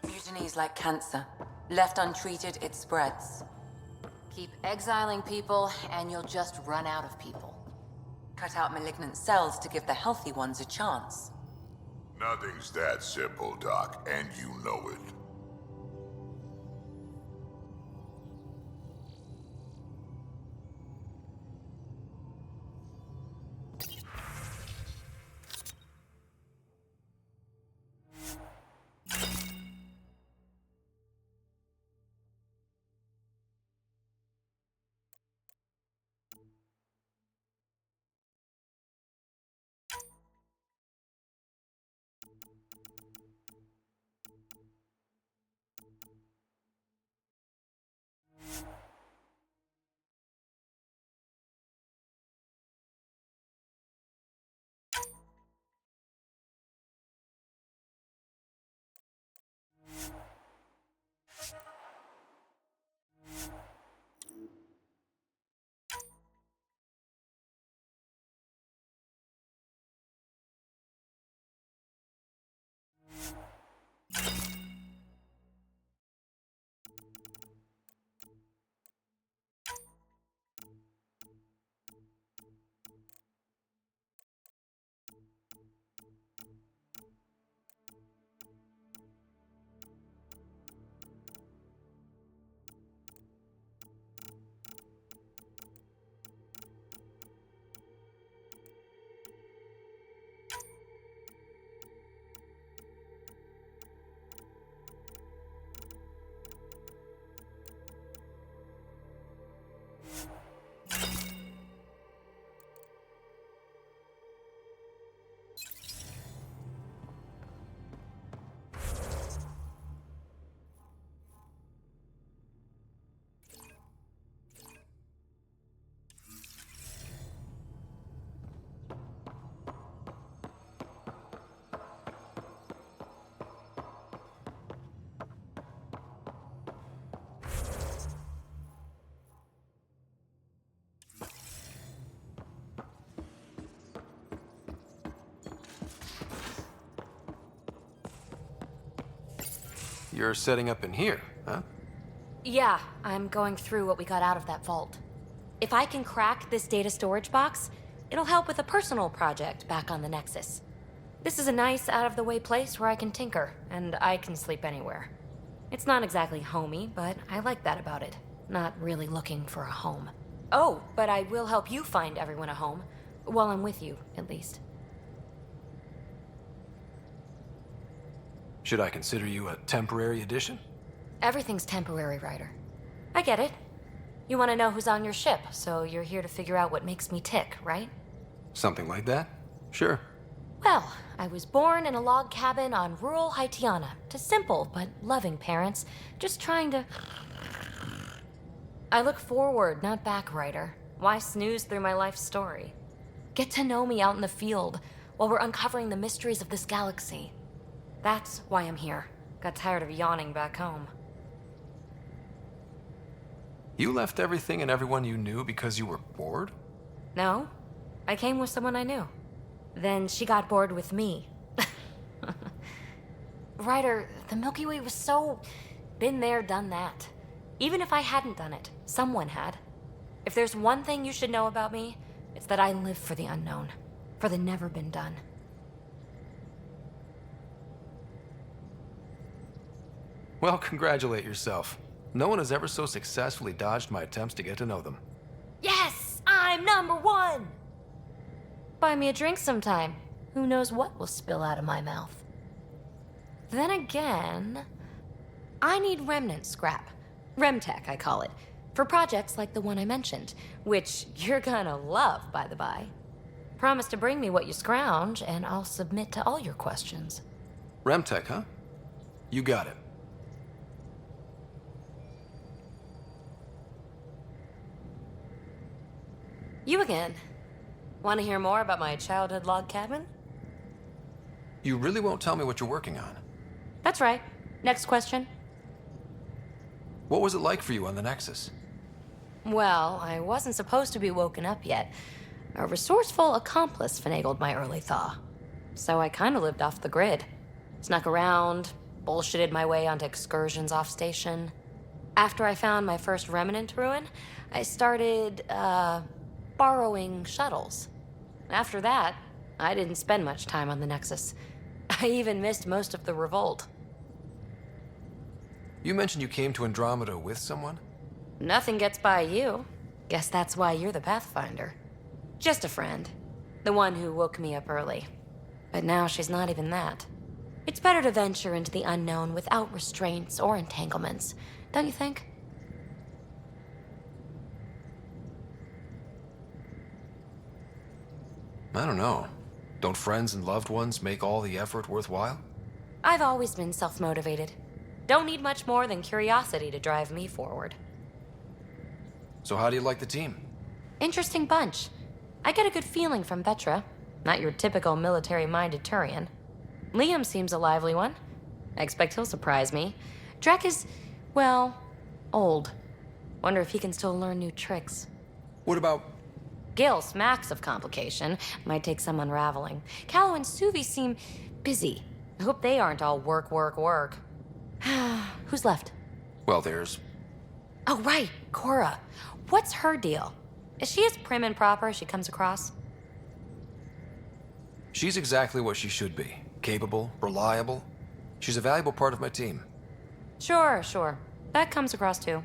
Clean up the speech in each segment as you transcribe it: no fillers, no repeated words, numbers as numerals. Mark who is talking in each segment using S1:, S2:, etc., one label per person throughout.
S1: Mutiny is like cancer. Left untreated, it spreads. Keep exiling people, and you'll just run out of people. Cut out malignant cells to give the healthy ones a chance.
S2: Nothing's that simple, Doc, and you know it.
S3: You're setting up in here, huh?
S4: Yeah, I'm going through what we got out of that vault. If I can crack this data storage box, it'll help with a personal project back on the Nexus. This is a nice, out-of-the-way place where I can tinker, and I can sleep anywhere. It's not exactly homey, but I like that about it. Not really looking for a home. Oh, but I will help you find everyone a home. While I'm with you, at least.
S3: Should I consider you a temporary addition?
S4: Everything's temporary, Ryder. I get it. You want to know who's on your ship, so you're here to figure out what makes me tick, right?
S3: Something like that? Sure.
S4: Well, I was born in a log cabin on rural Haitiana to simple but loving parents, just trying to... I look forward, not back, Ryder. Why snooze through my life story? Get to know me out in the field while we're uncovering the mysteries of this galaxy. That's why I'm here. Got tired of yawning back home.
S3: You left everything and everyone you knew because you were bored?
S4: No, I came with someone I knew. Then she got bored with me. Ryder, the Milky Way was so... been there, done that. Even if I hadn't done it, someone had. If there's one thing you should know about me, it's that I live for the unknown. For the never been done.
S3: Well, congratulate yourself. No one has ever so successfully dodged my attempts to get to know them.
S4: Yes! I'm #1! Buy me a drink sometime. Who knows what will spill out of my mouth. Then again... I need remnant scrap. Remtech, I call it. For projects like the one I mentioned. Which you're gonna love, by the by. Promise to bring me what you scrounge, and I'll submit to all your questions.
S3: Remtech, huh? You got it.
S4: You again. Want to hear more about my childhood log cabin?
S3: You really won't tell me what you're working on.
S4: That's right. Next question.
S3: What was it like for you on the Nexus?
S4: Well, I wasn't supposed to be woken up yet. A resourceful accomplice finagled my early thaw. So I kinda lived off the grid. Snuck around, bullshitted my way onto excursions off station. After I found my first remnant ruin, I started, borrowing shuttles. After that, I didn't spend much time on the Nexus. I even missed most of the revolt.
S3: You mentioned you came to Andromeda with someone?
S4: Nothing gets by you. Guess that's why you're the Pathfinder. Just a friend. The one who woke me up early. But now she's not even that. It's better to venture into the unknown without restraints or entanglements, don't you think?
S3: I don't know. Don't friends and loved ones make all the effort worthwhile?
S4: I've always been self-motivated. Don't need much more than curiosity to drive me forward.
S3: So how do you like the team?
S4: Interesting bunch. I get a good feeling from Vetra. Not your typical military-minded Turian. Liam seems a lively one. I expect he'll surprise me. Drek is, well, old. Wonder if he can still learn new tricks.
S3: What about...
S4: Gil smacks of complication. Might take some unraveling. Callow and Suvi seem busy. I hope they aren't all work, work, work. Who's left?
S3: Well, there's...
S4: Oh, right, Cora. What's her deal? Is she as prim and proper as she comes across?
S3: She's exactly what she should be. Capable, reliable. She's a valuable part of my team.
S4: Sure. That comes across too.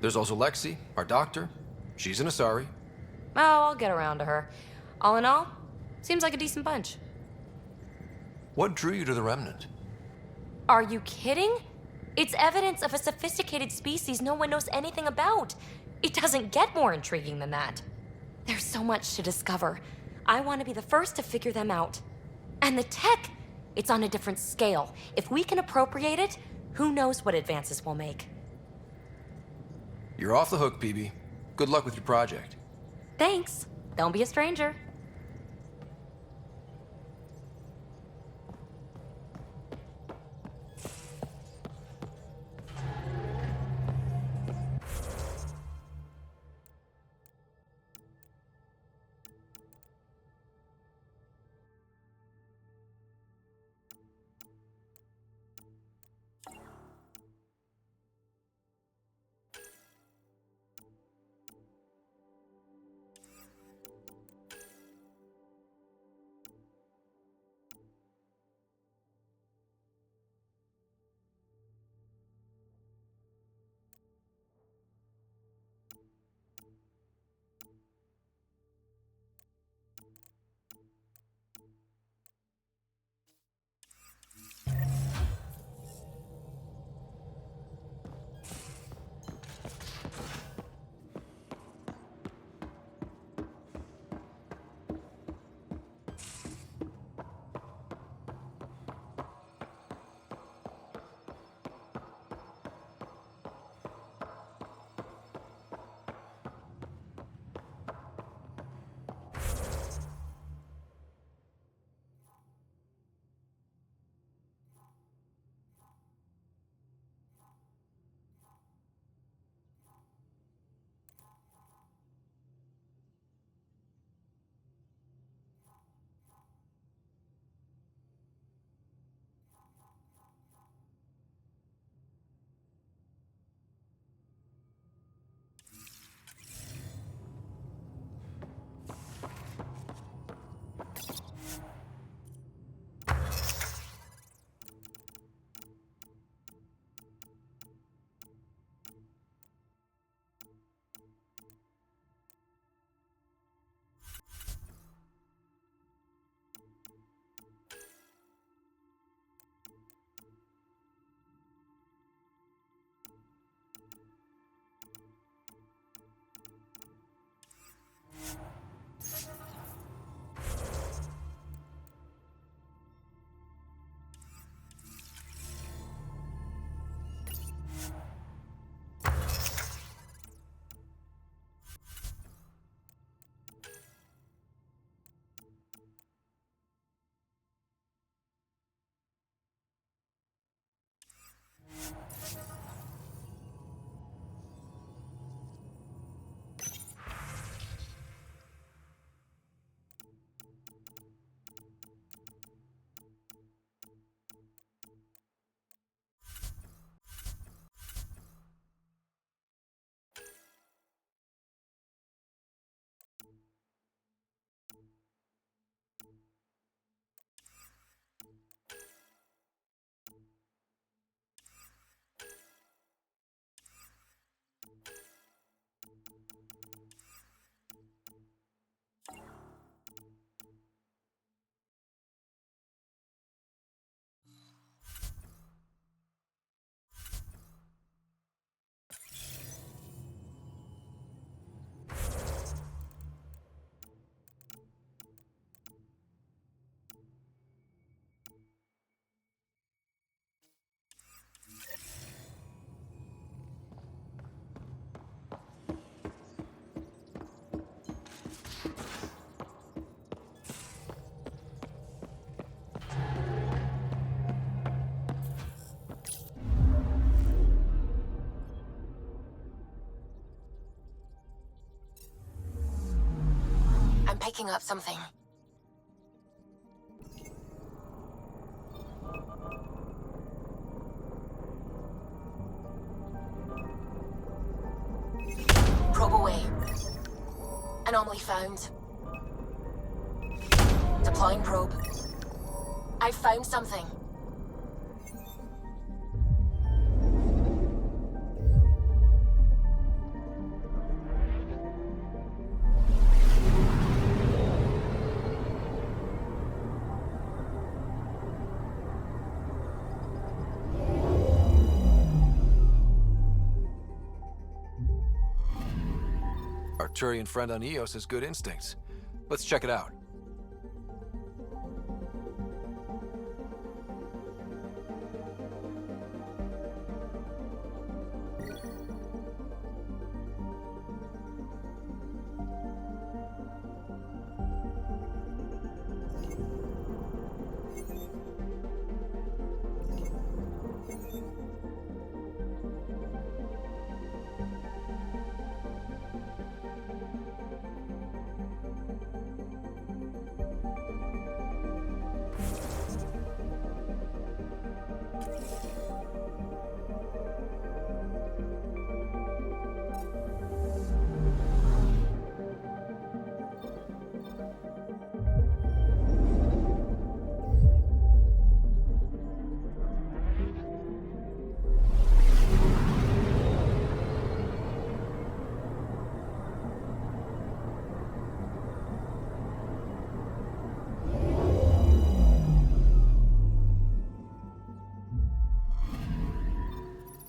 S3: There's also Lexi, our doctor. She's an Asari.
S4: Oh, I'll get around to her. All in all, seems like a decent bunch.
S3: What drew you to the Remnant?
S4: Are you kidding? It's evidence of a sophisticated species no one knows anything about. It doesn't get more intriguing than that. There's so much to discover. I want to be the first to figure them out. And the tech, it's on a different scale. If we can appropriate it, who knows what advances we'll make.
S3: You're off the hook, PB. Good luck with your project.
S4: Thanks. Don't be a stranger.
S1: I'm picking up something. Probe away. Anomaly found. Deploying probe. I've found something.
S3: Arturian friend on Eos has good instincts. Let's check it out.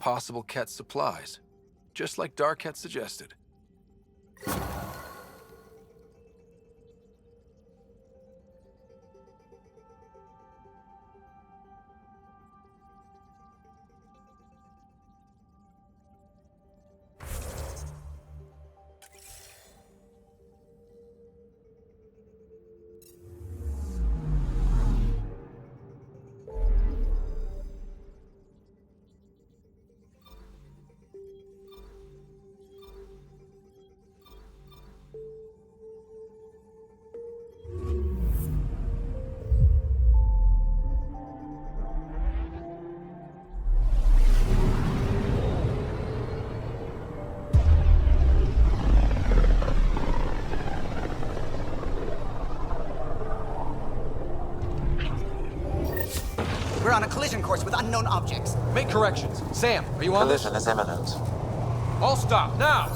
S3: Possible Ket supplies, just like Dark had suggested.
S5: We're on a collision course with unknown objects.
S3: Make corrections. Sam, are you on this?
S6: Collision is imminent.
S3: All stop, now!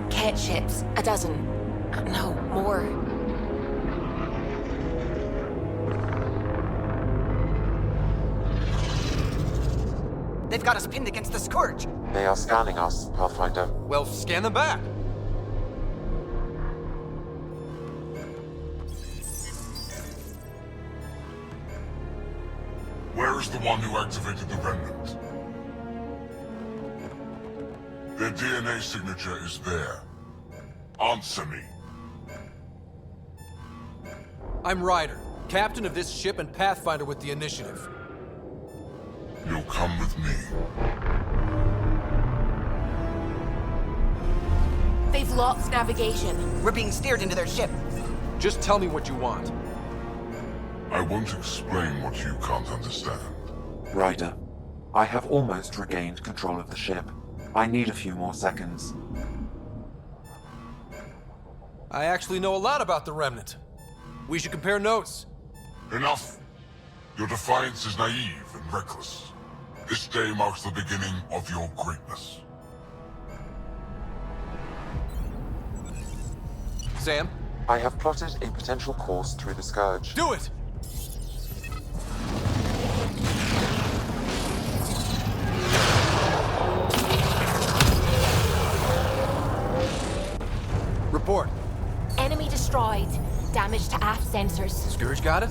S1: Ket ships. A dozen. No, more.
S5: They've got us pinned against the Scourge.
S6: They are scanning us, Pathfinder.
S3: Well, scan them back.
S2: Where is the one who activated the remnant? Their DNA signature is there. Answer me.
S3: I'm Ryder, captain of this ship and Pathfinder with the initiative.
S2: You'll come with me.
S1: They've lost navigation.
S5: We're being steered into their ship.
S3: Just tell me what you want.
S2: I won't explain what you can't understand.
S6: Ryder, I have almost regained control of the ship. I need a few more seconds.
S3: I actually know a lot about the Remnant. We should compare notes.
S2: Enough! Your defiance is naive and reckless. This day marks the beginning of your greatness.
S3: Sam,
S6: I have plotted a potential course through the Scourge.
S3: do it! Report.
S4: Enemy destroyed. Damage to aft sensors.
S3: Scourge got it?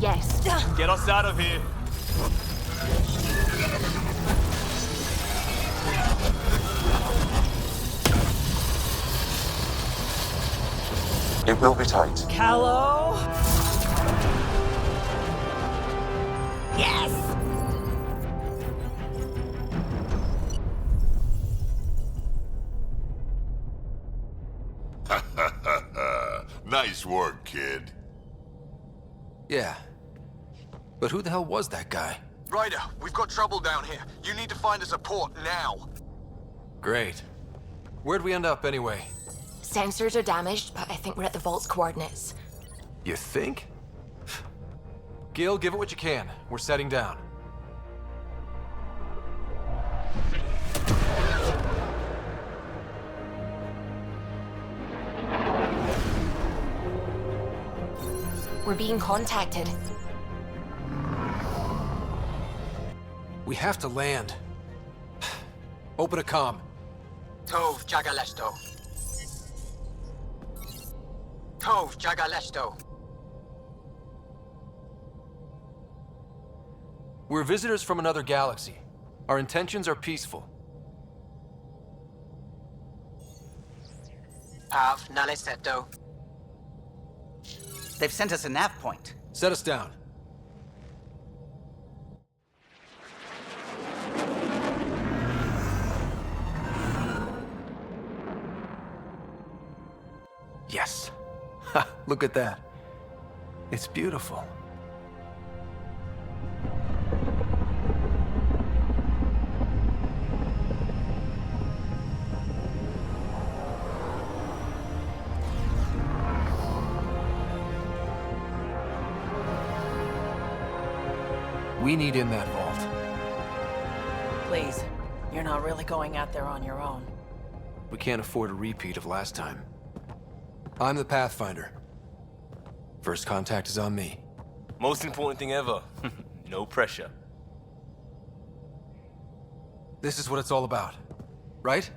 S4: Yes.
S7: Get us out of here.
S6: It will be tight.
S7: Callow? Nice work, kid.
S3: Yeah. But who the hell was that guy?
S8: Ryder, we've got trouble down here. You need to find us a port now.
S3: Great. Where'd we end up anyway?
S4: Sensors are damaged, but I think we're at the vault's coordinates.
S3: You think? Gil, give it what you can. We're setting down.
S4: We're being contacted.
S3: We have to land. Open a comm.
S5: Tove Jagalesto. Tove Jagalesto.
S3: We're visitors from another galaxy. Our intentions are peaceful.
S5: Pav Naleseto. They've sent us a nav point.
S3: Set us down. Yes. Ha, look at that. It's beautiful. We need in that vault.
S9: Please, you're not really going out there on your own.
S3: We can't afford a repeat of last time. I'm the Pathfinder. First contact is on me.
S10: Most important thing ever. No pressure.
S3: This is what it's all about, right?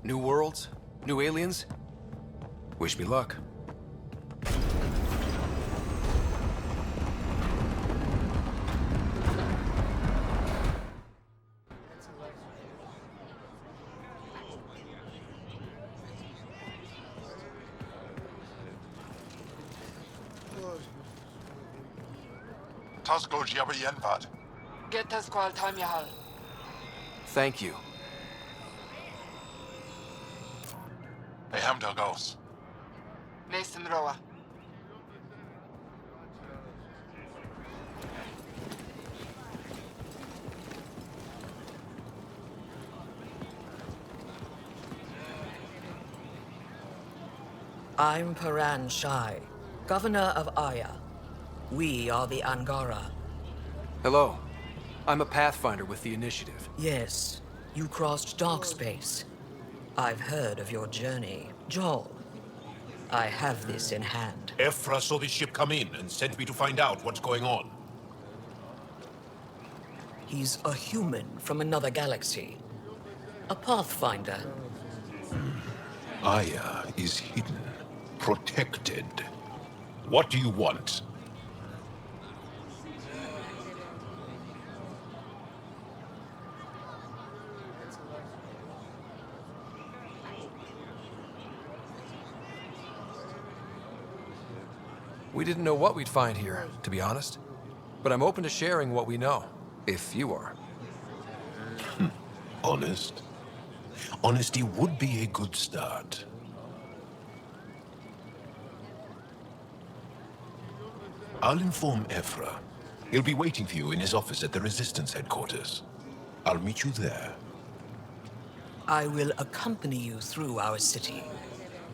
S3: New worlds, new aliens. Wish me luck. Thank you.
S11: I'm Paran Shai, Governor of Aya. We are the Angara.
S3: Hello. I'm a Pathfinder with the Initiative.
S11: Yes, you crossed dark space. I've heard of your journey. Joel, I have this in hand.
S12: Ephra saw the ship come in and sent me to find out what's going on.
S11: He's a human from another galaxy. A Pathfinder.
S12: Aya is hidden, protected. What do you want?
S3: We didn't know what we'd find here, to be honest. But I'm open to sharing what we know, if you are.
S12: Honest? Honesty would be a good start. I'll inform Ephra. He'll be waiting for you in his office at the Resistance headquarters. I'll meet you there.
S11: I will accompany you through our city.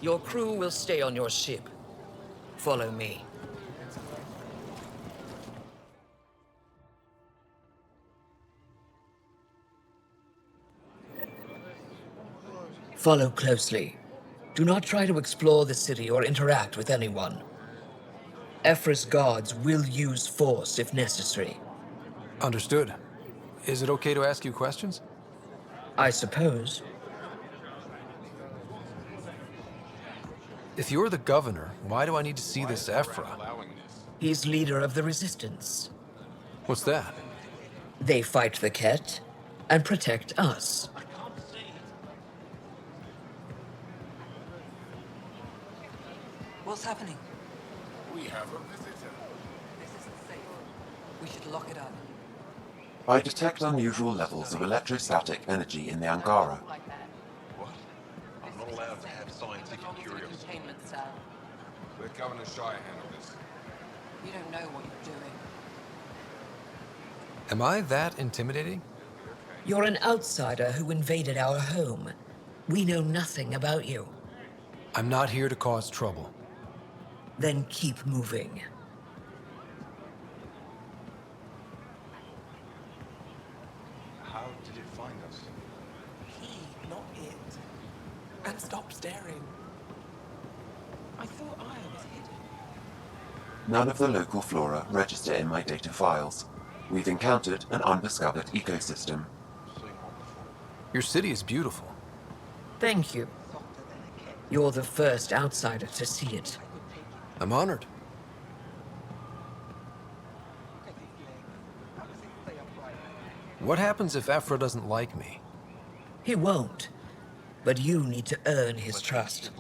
S11: Your crew will stay on your ship. Follow me. Follow closely. Do not try to explore the city or interact with anyone. Ephra's guards will use force if necessary.
S3: Understood. Is it okay to ask you questions?
S11: I suppose.
S3: If you're the governor, why do I need to see this Ephra?
S11: He's leader of the Resistance.
S3: What's that?
S11: They fight the Ket and protect us.
S9: What's happening?
S12: We have a visitor.
S9: This isn't safe. We should lock it up.
S6: I detect unusual levels of electrostatic energy in the Angara.
S9: Like that.
S12: What? I'm not allowed to have scientific curiosity.
S9: Containment cell.
S7: Let Governor Shire handle this.
S9: You don't know what you're doing.
S3: Am I that intimidating?
S11: You're an outsider who invaded our home. We know nothing about you.
S3: I'm not here to cause trouble.
S11: Then keep moving.
S7: How did it find us?
S9: He, not it. And stop staring. I thought I was hidden.
S6: None of the local flora register in my data files. We've encountered an undiscovered ecosystem.
S3: Your city is beautiful.
S11: Thank you. You're the first outsider to see it.
S3: I'm honored. What happens if Ephra doesn't like me?
S11: He won't. But you need to earn his trust.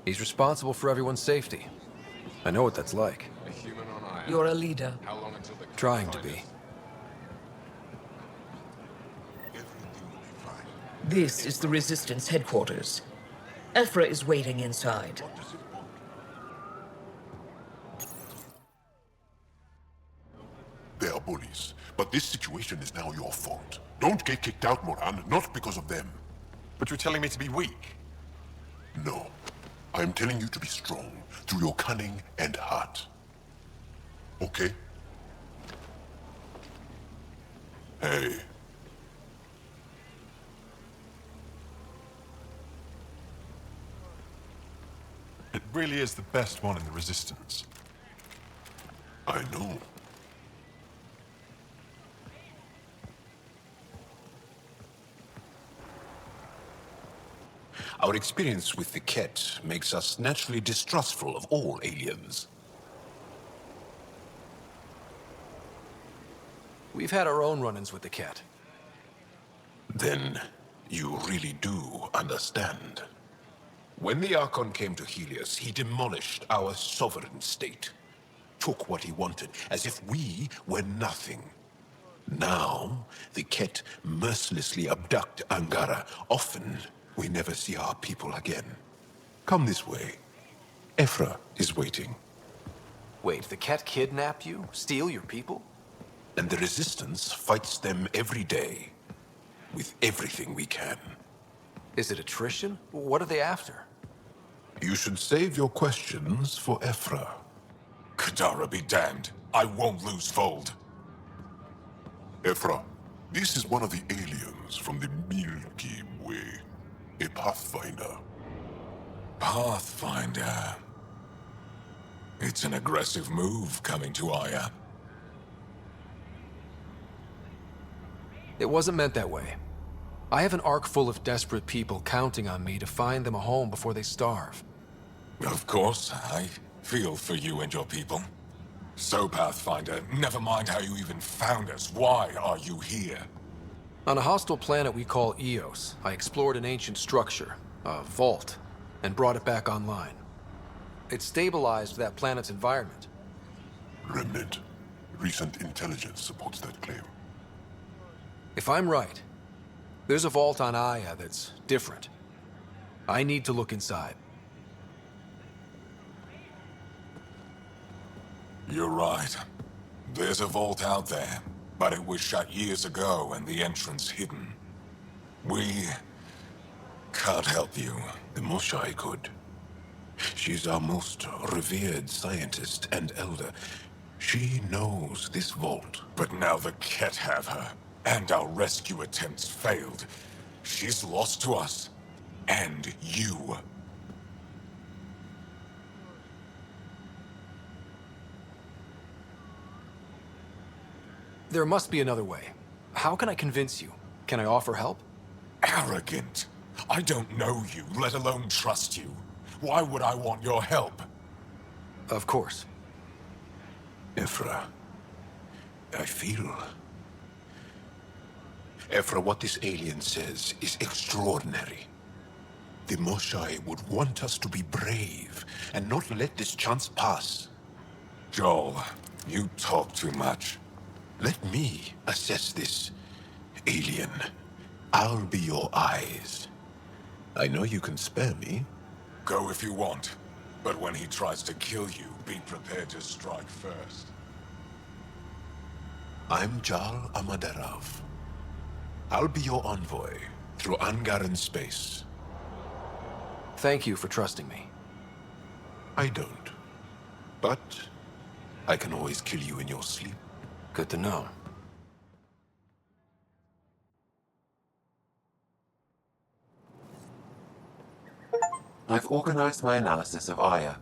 S3: He's responsible for everyone's safety. I know what that's like.
S7: A human on Aya.
S11: You're a leader.
S7: How long until the
S3: Trying to be.
S7: Everything will be fine.
S11: This is the Resistance headquarters. Ephra is waiting inside.
S13: They are bullies, but this situation is now your fault. Don't get kicked out, Moran, not because of them.
S7: But you're telling me to be weak?
S13: No. I am telling you to be strong through your cunning and heart. Okay? Hey.
S7: It really is the best one in the Resistance.
S13: I know.
S12: Our experience with the Ket makes us naturally distrustful of all aliens.
S3: We've had our own run-ins with the cat.
S12: Then you really do understand. When the Archon came to Helios, he demolished our sovereign state. Took what he wanted, as if we were nothing. Now, the Ket mercilessly abduct Angara. Often, we never see our people again. Come this way. Ephra is waiting.
S3: Wait, the cat kidnapped you? Steal your people?
S12: And the Resistance fights them every day. With everything we can.
S3: Is it attrition? What are they after?
S12: You should save your questions for Ephra.
S13: Kadara be damned. I won't lose Fold. Ephra, this is one of the aliens from the Milky Way. A Pathfinder.
S14: Pathfinder. It's an aggressive move coming to Aya.
S3: It wasn't meant that way. I have an ark full of desperate people counting on me to find them a home before they starve.
S14: Of course, I feel for you and your people. So, Pathfinder, never mind how you even found us. Why are you here?
S3: On a hostile planet we call Eos, I explored an ancient structure, a vault, and brought it back online. It stabilized that planet's environment.
S13: Remnant. Recent intelligence supports that claim.
S3: If I'm right, there's a vault on Aya that's different. I need to look inside.
S14: You're right. There's a vault out there, but it was shut years ago and the entrance hidden. We can't help you.
S12: The Moshai could. She's our most revered scientist and elder. She knows this vault.
S14: But now the Ket have her, and our rescue attempts failed. She's lost to us, and you.
S3: There must be another way. How can I convince you? Can I offer help?
S14: Arrogant. I don't know you, let alone trust you. Why would I want your help?
S3: Of course.
S12: Ephra, I feel... Ephra, what this alien says is extraordinary. The Moshai would want us to be brave and not let this chance pass.
S14: Joel, you talk too much.
S12: Let me assess this, alien. I'll be your eyes. I know you can spare me.
S14: Go if you want. But when he tries to kill you, be prepared to strike first. I'm Jal Amaderov. I'll be your envoy through Angaran space.
S3: Thank you for trusting me.
S14: I don't. But I can always kill you in your sleep.
S3: Good to know.
S6: I've organized my analysis of Aya.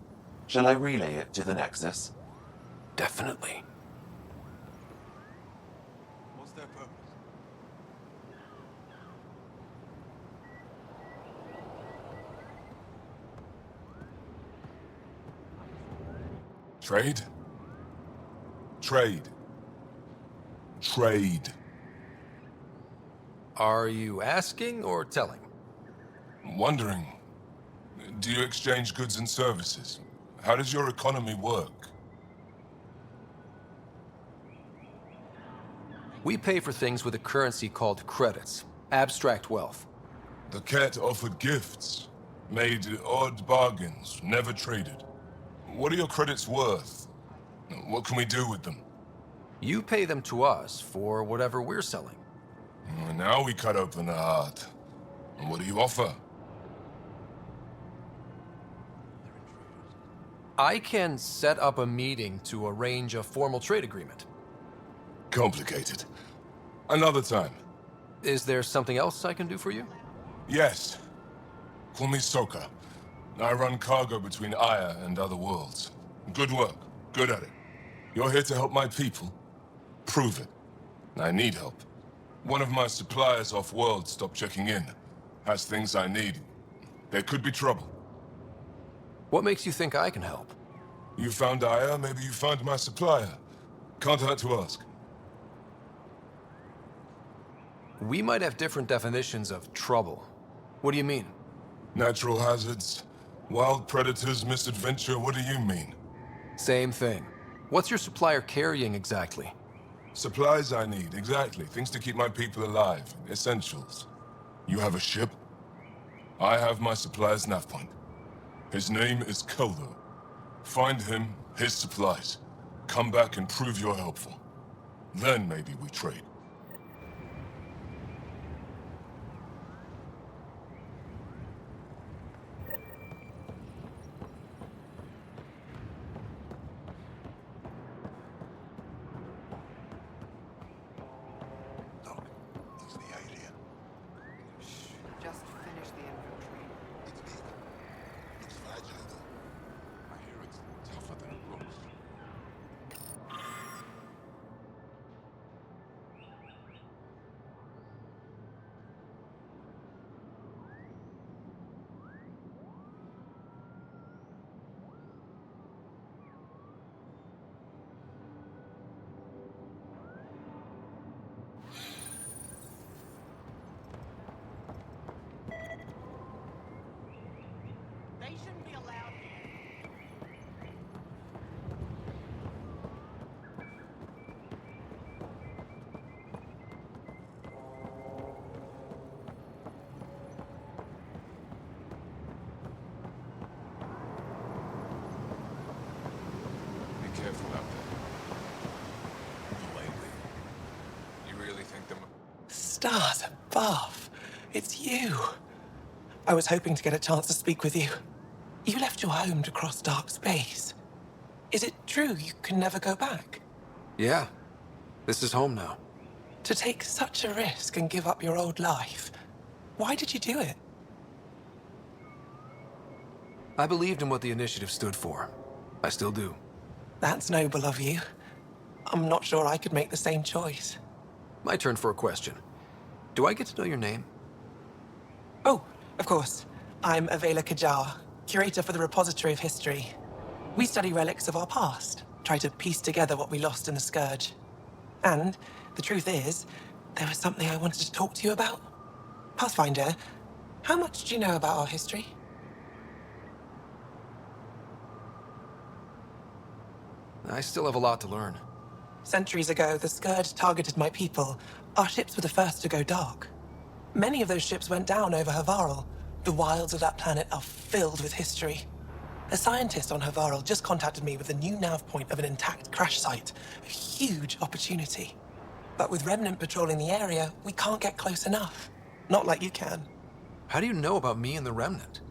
S6: Shall I relay it to the Nexus?
S3: Definitely.
S7: What's their purpose?
S14: Trade? Trade. Trade.
S3: Are you asking or telling?
S14: Wondering, do you exchange goods and services? How does your economy work?
S3: We pay for things with a currency called credits. Abstract wealth.
S14: The cat offered gifts, made odd bargains, never traded. What are your credits worth? What can we do with them?
S3: You pay them to us for whatever we're selling.
S14: Now we cut open the heart. What do you offer?
S3: I can set up a meeting to arrange a formal trade agreement.
S14: Complicated. Another time.
S3: Is there something else I can do for you?
S14: Yes. Call me Soka. I run cargo between Aya and other worlds. Good work. Good at it. You're here to help my people? Prove it. I need help. One of my suppliers off-world stopped checking in. Has things I need. There could be trouble.
S3: What makes you think I can help?
S14: You found Aya, maybe you found my supplier. Can't hurt to ask.
S3: We might have different definitions of trouble. What do you mean?
S14: Natural hazards, wild predators, misadventure, what do you mean?
S3: Same thing. What's your supplier carrying exactly?
S14: Supplies I need, exactly. Things to keep my people alive. Essentials. You have a ship? I have my supplier's nav point. His name is Keldo. Find him, his supplies. Come back and prove you're helpful. Then maybe we trade. Careful out there. You really think them?
S9: Stars above. It's you. I was hoping to get a chance to speak with you. You left your home to cross dark space. Is it true you can never go back?
S3: Yeah. This is home now.
S9: To take such a risk and give up your old life, why did you do it?
S3: I believed in what the initiative stood for. I still do.
S9: That's noble of you. I'm not sure I could make the same choice.
S3: My turn for a question. Do I get to know your name?
S9: Oh, of course. I'm Avela Kajar, curator for the Repository of History. We study relics of our past, try to piece together what we lost in the Scourge. And the truth is, there was something I wanted to talk to you about. Pathfinder, how much do you know about our history?
S3: I still have a lot to learn.
S9: Centuries ago, the Scourge targeted my people. Our ships were the first to go dark. Many of those ships went down over Havarl. The wilds of that planet are filled with history. A scientist on Havarl just contacted me with a new nav point of an intact crash site. A huge opportunity. But with Remnant patrolling the area, we can't get close enough. Not like you can.
S3: How do you know about me and the Remnant?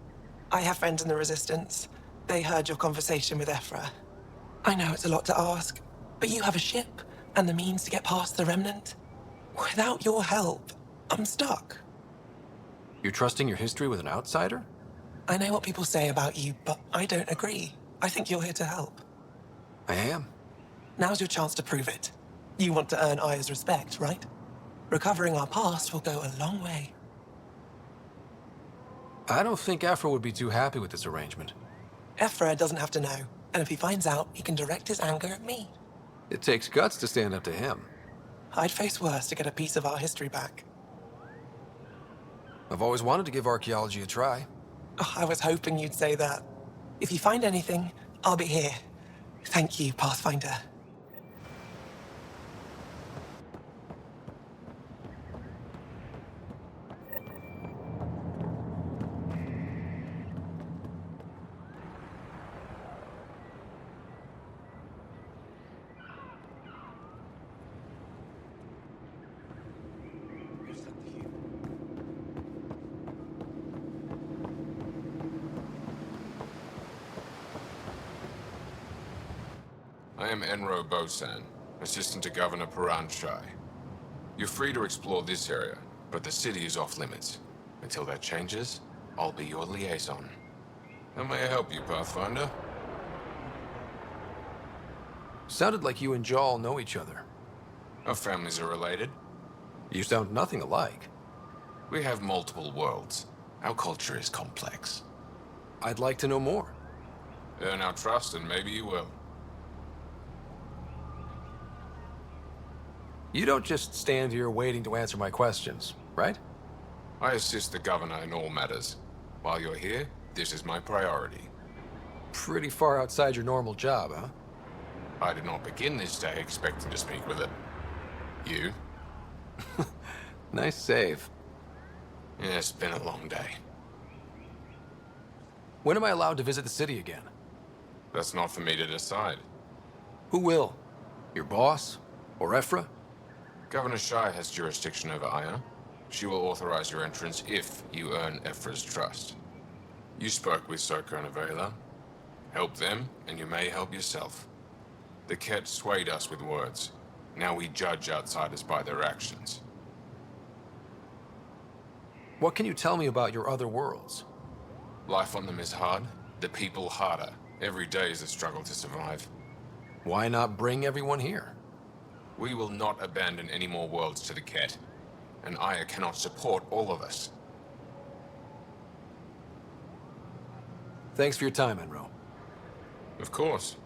S9: I have friends in the Resistance. They heard your conversation with Ephra. I know it's a lot to ask, but you have a ship and the means to get past the Remnant. Without your help, I'm stuck.
S3: You're trusting your history with an outsider?
S9: I know what people say about you, but I don't agree. I think you're here to help.
S3: I am.
S9: Now's your chance to prove it. You want to earn Aya's respect, right? Recovering our past will go a long way.
S3: I don't think Ephra would be too happy with this arrangement.
S9: Ephra doesn't have to know, and if he finds out, he can direct his anger at me.
S3: It takes guts to stand up to him.
S9: I'd face worse to get a piece of our history back.
S3: I've always wanted to give archaeology a try.
S9: Oh, I was hoping you'd say that. If you find anything, I'll be here. Thank you, Pathfinder.
S15: I am Enro Bosan, assistant to Governor Paran Shai. You're free to explore this area, but the city is off limits. Until that changes, I'll be your liaison. How may I help you, Pathfinder?
S3: Sounded like you and Jal know each other.
S15: Our families are related.
S3: You sound nothing alike.
S15: We have multiple worlds. Our culture is complex.
S3: I'd like to know more.
S15: Earn our trust and maybe you will.
S3: You don't just stand here waiting to answer my questions, right?
S15: I assist the governor in all matters. While you're here, this is my priority.
S3: Pretty far outside your normal job, huh?
S15: I did not begin this day expecting to speak with it. You?
S3: Nice save.
S15: Yeah, it's been a long day.
S3: When am I allowed to visit the city again?
S15: That's not for me to decide.
S3: Who will? Your boss? Or Ephra?
S15: Governor Shai has jurisdiction over Aya. She will authorize your entrance if you earn Ephra's trust. You spoke with Soka and Avela. Help them, and you may help yourself. The Ket swayed us with words. Now we judge outsiders by their actions.
S3: What can you tell me about your other worlds?
S15: Life on them is hard, the people harder. Every day is a struggle to survive.
S3: Why not bring everyone here?
S15: We will not abandon any more worlds to the Ket, and Aya cannot support all of us.
S3: Thanks for your time, Enro.
S15: Of course.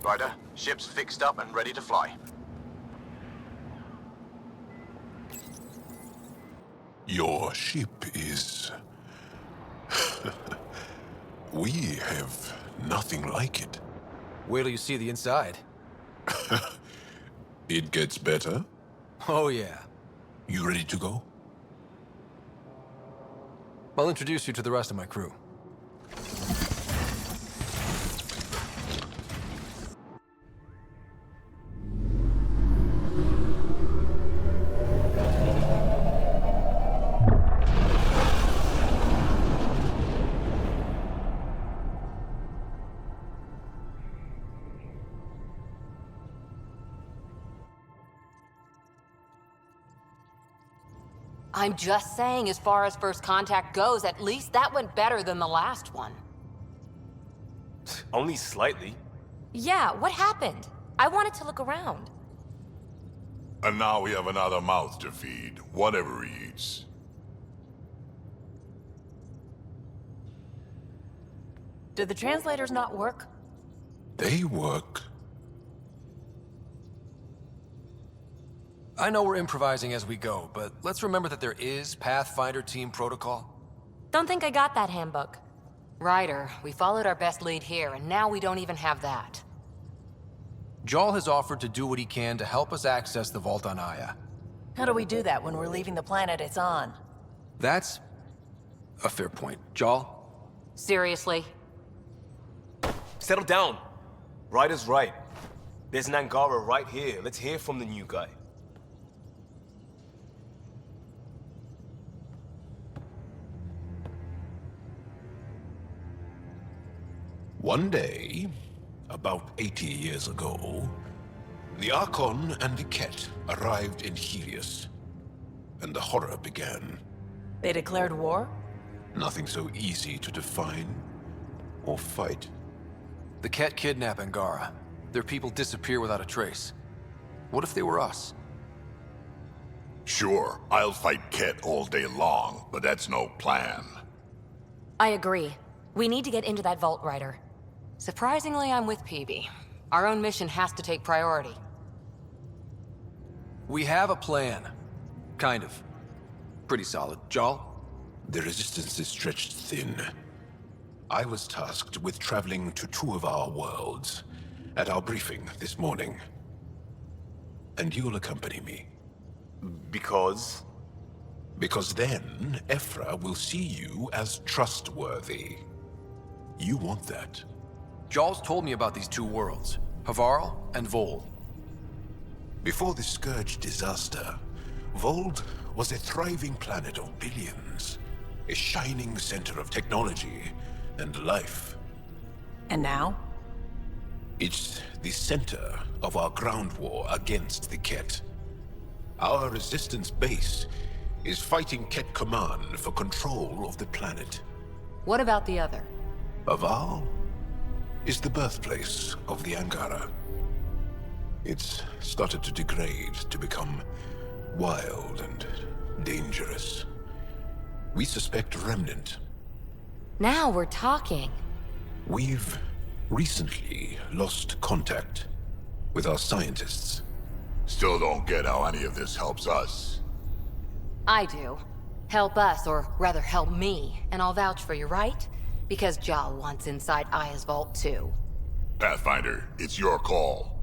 S8: Ryder, ship's fixed up and ready to fly.
S12: Your ship is... We have nothing like it.
S3: Wait till you see the inside.
S12: It gets better?
S3: Oh, yeah.
S12: You ready to go?
S3: I'll introduce you to the rest of my crew.
S1: I'm just saying, as far as first contact goes, at least that went better than the last one.
S10: Only slightly.
S4: Yeah, what happened? I wanted to look around.
S2: And now we have another mouth to feed, whatever he eats.
S16: Did the translators not work?
S12: They work.
S3: I know we're improvising as we go, but let's remember that there is Pathfinder team protocol.
S4: Don't think I got that handbook.
S1: Ryder, we followed our best lead here, and now we don't even have that.
S3: Jal has offered to do what he can to help us access the vault on Aya.
S16: How do we do that when we're leaving the planet it's on?
S3: That's A fair point. Jal?
S16: Seriously?
S10: Settle down. Ryder's right. There's an Angara right here. Let's hear from the new guy.
S12: One day, about 80 years ago, the Archon and the Ket arrived in Helios, and the horror began.
S16: They declared war?
S12: Nothing so easy to define or fight.
S3: The Ket kidnap Angara. Their people disappear without a trace. What if they were us?
S17: Sure, I'll fight Ket all day long, but that's no plan.
S4: I agree. We need to get into that vault, Ryder.
S16: Surprisingly, I'm with PB. Our own mission has to take priority.
S3: We have a plan. Kind of. Pretty solid. Jal?
S12: The resistance is stretched thin. I was tasked with traveling to two of our worlds at our briefing this morning. And you'll accompany me.
S10: Because?
S12: Because then, Ephra will see you as trustworthy. You want that.
S3: Jal's told me about these two worlds, Havarl and Vold.
S12: Before the Scourge disaster, Vold was a thriving planet of billions, a shining center of technology and life.
S16: And now?
S12: It's the center of our ground war against the Ket. Our resistance base is fighting Ket Command for control of the planet.
S16: What about the other?
S12: Havarl is the birthplace of the Angara. It's started to degrade, to become wild and dangerous. We suspect a remnant.
S4: Now we're talking.
S12: We've recently lost contact with our scientists.
S17: Still don't get how any of this helps us.
S16: I do. Help us, or rather help me, and I'll vouch for you, right? Because Jal wants inside Aya's vault too.
S17: Pathfinder, it's your call.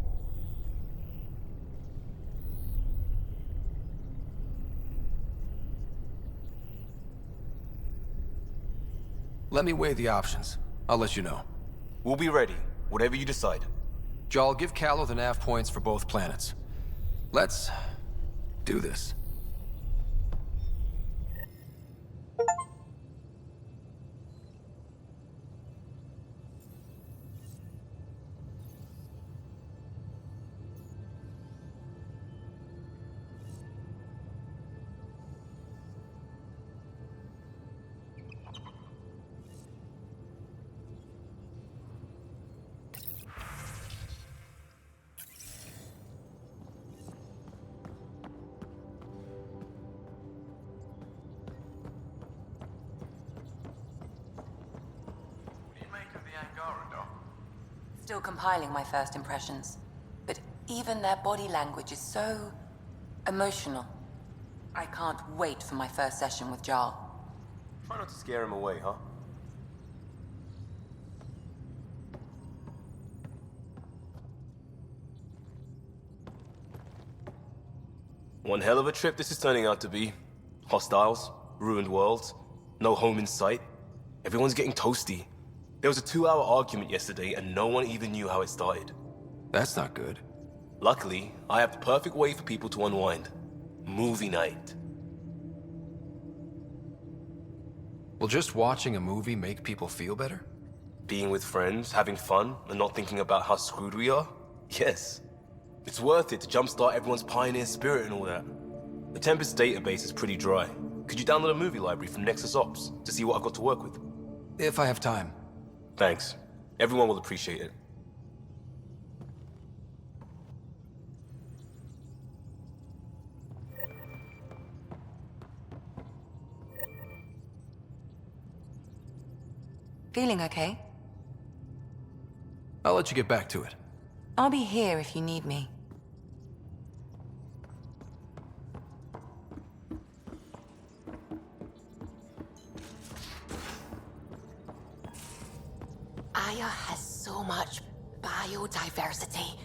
S3: Let me weigh the options. I'll let you know.
S10: We'll be ready, whatever you decide.
S3: Jal, give Callow the nav points for both planets. Let's do this.
S1: Still compiling my first impressions. But even their body language is so emotional. I can't wait for my first session with Jal.
S10: Try not to scare him away, huh? One hell of a trip this is turning out to be. Hostiles, ruined worlds, no home in sight. Everyone's getting toasty. There was a 2-hour argument yesterday and no one even knew how it started.
S3: That's not good.
S10: Luckily, I have the perfect way for people to unwind. Movie night.
S3: Will just watching a movie make people feel better?
S10: Being with friends, having fun, and not thinking about how screwed we are? Yes. It's worth it to jumpstart everyone's pioneer spirit and all that. The Tempest database is pretty dry. Could you download a movie library from Nexus Ops to see what I've got to work with?
S3: If I have time.
S10: Thanks. Everyone will appreciate it.
S1: Feeling okay?
S3: I'll let you get back to it.
S1: I'll be here if you need me.
S18: Aya has so much biodiversity,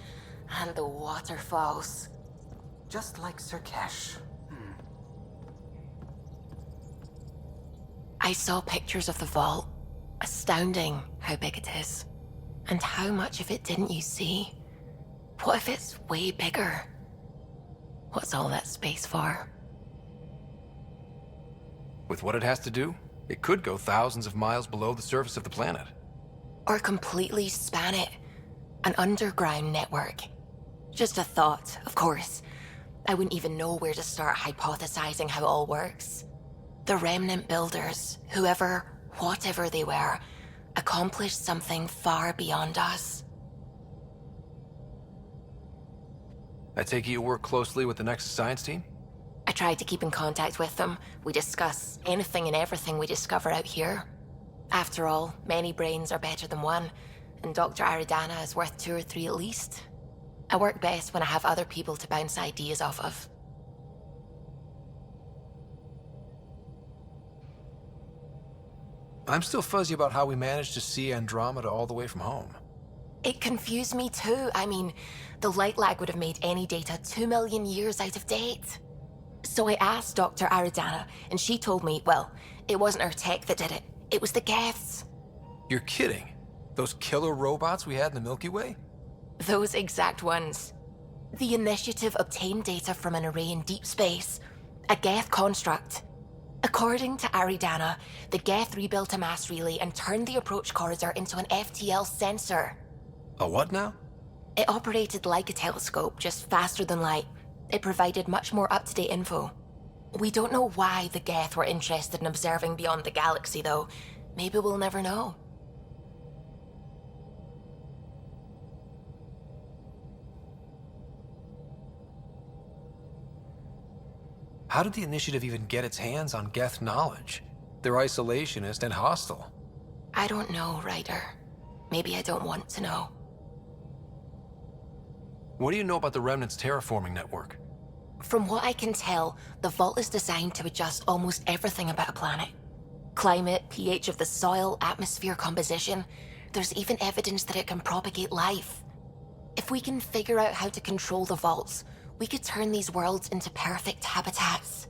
S18: and the waterfalls.
S5: Just like Sirkesh.
S18: I I saw pictures of the vault. Astounding how big it is. And how much of it didn't you see? What if it's way bigger? What's all that space for?
S3: With what it has to do, it could go thousands of miles below the surface of the planet.
S18: Or completely span it. An underground network. Just a thought, of course. I wouldn't even know where to start hypothesizing how it all works. The remnant builders, whoever, whatever they were, accomplished something far beyond us.
S3: I take it you work closely with the Nexus science team?
S18: I tried to keep in contact with them. We discuss anything and everything we discover out here. After all, many brains are better than one, and Dr. Aridana is worth 2 or 3 at least. I work best when I have other people to bounce ideas off of.
S3: I'm still fuzzy about how we managed to see Andromeda all the way from home.
S18: It confused me too. I mean, the light lag would have made any data 2 million years out of date. So I asked Dr. Aridana, and she told me, well, it wasn't her tech that did it. It was the Geths.
S3: You're kidding? Those killer robots we had in the Milky Way?
S18: Those exact ones. The initiative obtained data from an array in deep space, a Geth construct. According to Aridana, the Geth rebuilt a mass relay and turned the approach corridor into an FTL sensor.
S3: A what now?
S18: It operated like a telescope, just faster than light. It provided much more up-to-date info. We don't know why the Geth were interested in observing beyond the galaxy, though. Maybe we'll never know.
S3: How did the Initiative even get its hands on Geth knowledge? They're isolationist and hostile.
S18: I don't know, Ryder. Maybe I don't want to know.
S3: What do you know about the Remnant's terraforming network?
S18: From what I can tell, the vault is designed to adjust almost everything about a planet. Climate, pH of the soil, atmosphere composition. There's even evidence that it can propagate life. If we can figure out how to control the vaults, we could turn these worlds into perfect habitats.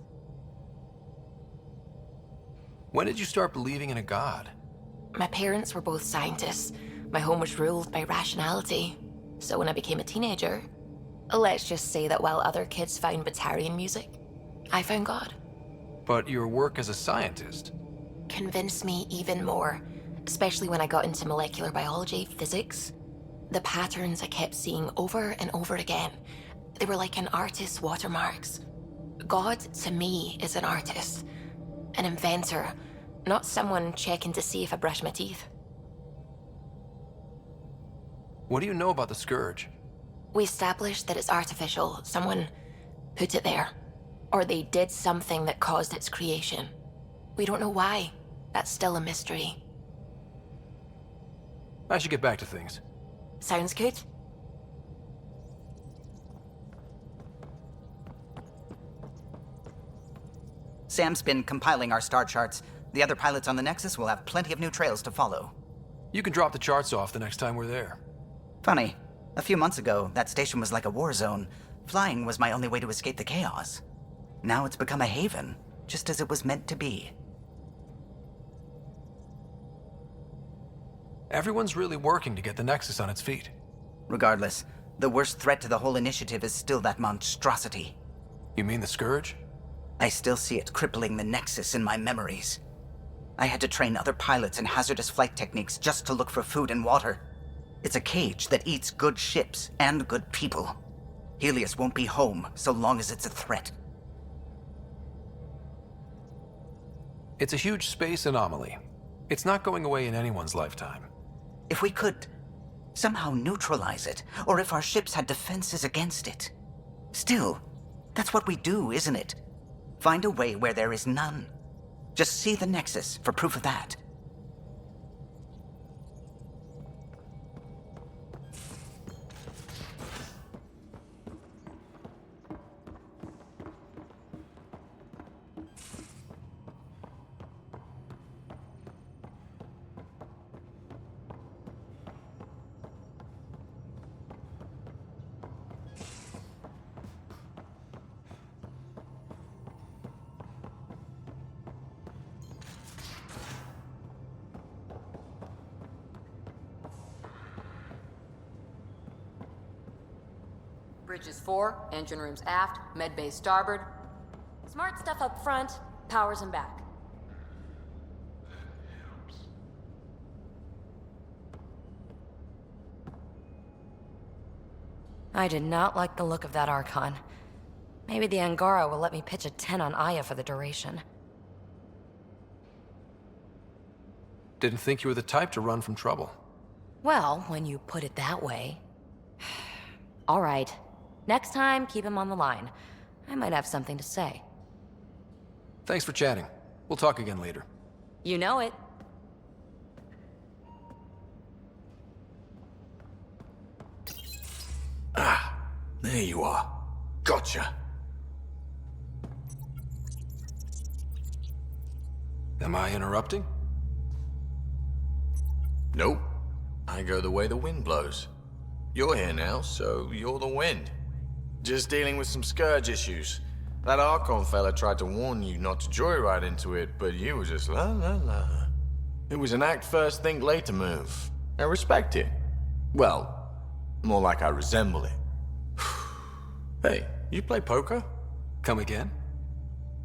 S3: When did you start believing in a god?
S18: My parents were both scientists. My home was ruled by rationality. So when I became a teenager, let's just say that while other kids found Batarian music, I found God.
S3: But your work as a scientist
S18: Convinced me even more, especially when I got into molecular biology, physics. The patterns I kept seeing over and over again, they were like an artist's watermarks. God, to me, is an artist, an inventor, not someone checking to see if I brush my teeth.
S3: What do you know about the Scourge?
S18: We established that it's artificial. Someone put it there. Or they did something that caused its creation. We don't know why. That's still a mystery.
S3: I should get back to things.
S18: Sounds good.
S5: Sam's been compiling our star charts. The other pilots on the Nexus will have plenty of new trails to follow.
S3: You can drop the charts off the next time we're there.
S5: Funny. A few months ago, that station was like a war zone. Flying was my only way to escape the chaos. Now it's become a haven, just as it was meant to be.
S3: Everyone's really working to get the Nexus on its feet.
S5: Regardless, the worst threat to the whole initiative is still that monstrosity.
S3: You mean the Scourge?
S5: I still see it crippling the Nexus in my memories. I had to train other pilots in hazardous flight techniques just to look for food and water. It's a cage that eats good ships and good people. Helios won't be home so long as it's a threat.
S3: It's a huge space anomaly. It's not going away in anyone's lifetime.
S5: If we could somehow neutralize it, or if our ships had defenses against it. Still, that's what we do, isn't it? Find a way where there is none. Just see the Nexus for proof of that.
S1: Bridges 4, engine rooms aft, med bay starboard.
S4: Smart stuff up front, powers and back. I did not like the look of that Archon. Maybe the Angara will let me pitch a 10 on Aya for the duration.
S3: Didn't think you were the type to run from trouble.
S4: Well, when you put it that way. All right. Next time, keep him on the line. I might have something to say.
S3: Thanks for chatting. We'll talk again later.
S4: You know it.
S17: There you are. Gotcha.
S3: Am I interrupting?
S17: Nope. I go the way the wind blows. You're here now, so you're the wind. Just dealing with some Scourge issues. That Archon fella tried to warn you not to joyride into it, but you were just la la la. It was an act first, think later move. I respect it. Well, more like I resemble it. Hey, you play poker?
S3: Come again?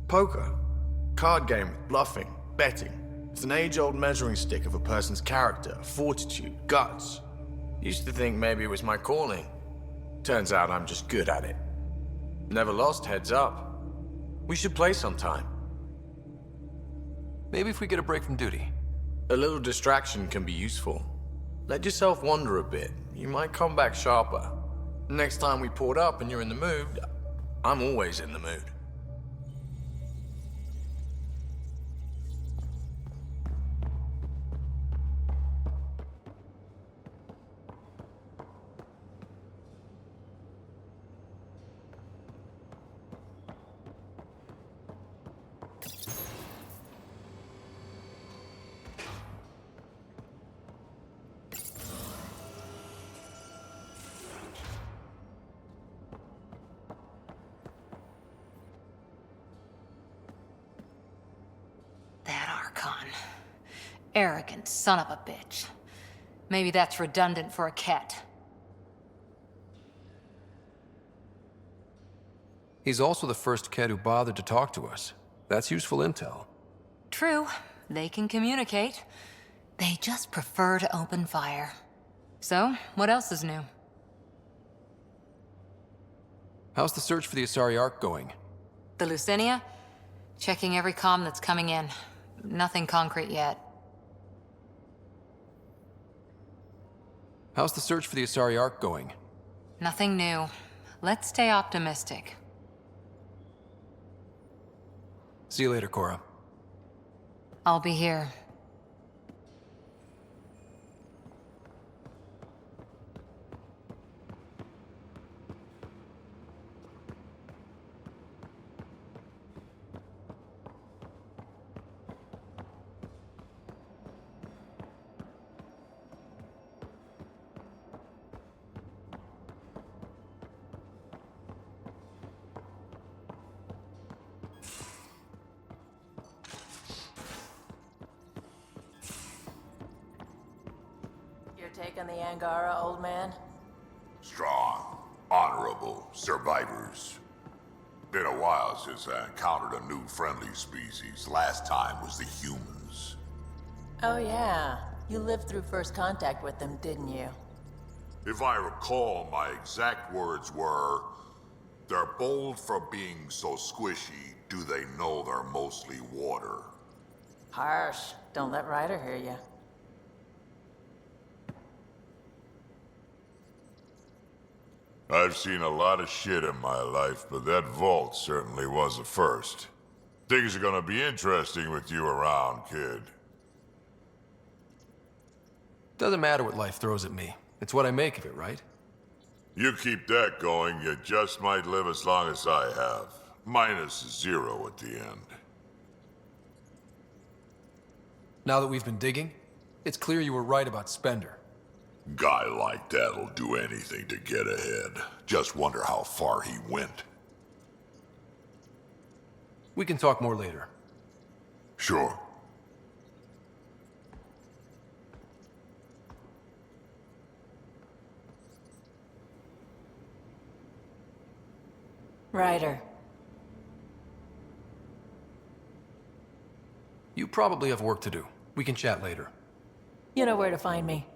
S17: Poker. Card game with bluffing, betting. It's an age-old measuring stick of a person's character, fortitude, guts. Used to think maybe it was my calling. Turns out I'm just good at it. Never lost, heads up. We should play sometime.
S3: Maybe if we get a break from duty.
S17: A little distraction can be useful. Let yourself wander a bit. You might come back sharper. Next time we port up and you're in the mood, I'm always in the mood.
S16: Arrogant son of a bitch. Maybe that's redundant for a cat.
S3: He's also the first Ked who bothered to talk to us. That's useful intel.
S16: True. They can communicate. They just prefer to open fire. So, what else is new?
S3: How's the search for the Asari Ark going?
S16: The Lucinia? Checking every comm that's coming in. Nothing concrete yet.
S3: How's the search for the Asari Ark going?
S16: Nothing new. Let's stay optimistic.
S3: See you later, Cora.
S16: I'll be here.
S19: Take on the Angara, old man?
S17: Strong, honorable survivors. Been a while since I encountered a new friendly species. Last time was the humans.
S19: Oh yeah, you lived through first contact with them, didn't you?
S17: If I recall, my exact words were, "They're bold for being so squishy, do they know they're mostly water?"
S19: Harsh. Don't let Ryder hear you.
S17: I've seen a lot of shit in my life, but that vault certainly was a first. Things are gonna be interesting with you around, kid.
S3: Doesn't matter what life throws at me. It's what I make of it, right?
S17: You keep that going, you just might live as long as I have. Minus 0 at the end.
S3: Now that we've been digging, it's clear you were right about Spender.
S17: Guy like that'll do anything to get ahead. Just wonder how far he went.
S3: We can talk more later.
S17: Sure.
S19: Ryder.
S3: You probably have work to do. We can chat later.
S19: You know where to find me.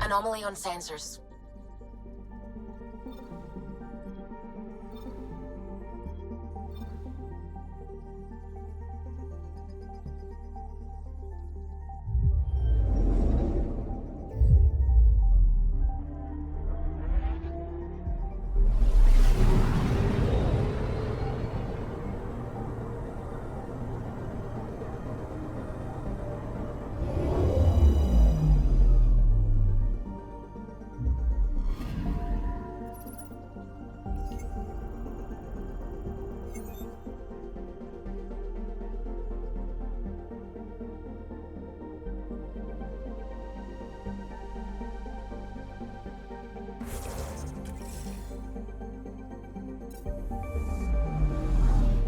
S18: Anomaly on sensors.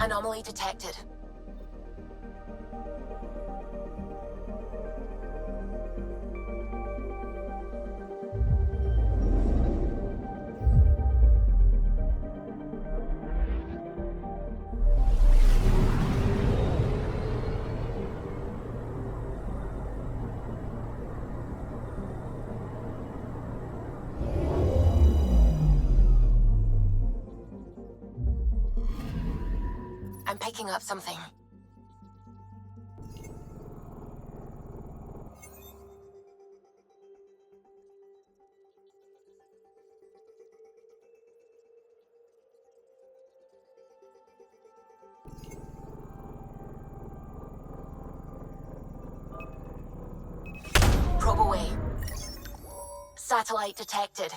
S18: Anomaly detected. I'm picking up something. Probe away. Satellite detected.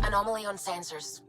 S18: Anomaly on sensors.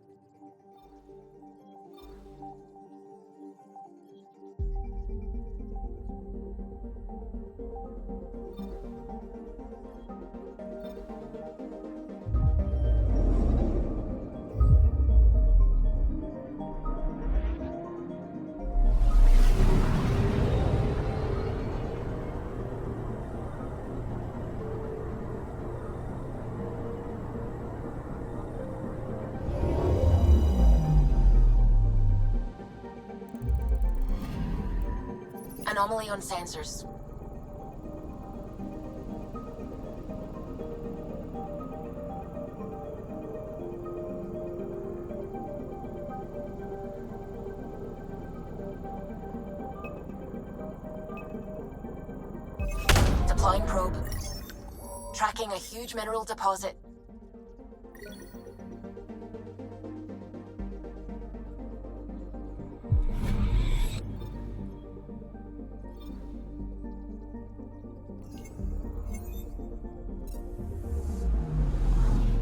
S18: Anomaly on sensors. Deploying probe. Tracking a huge mineral deposit.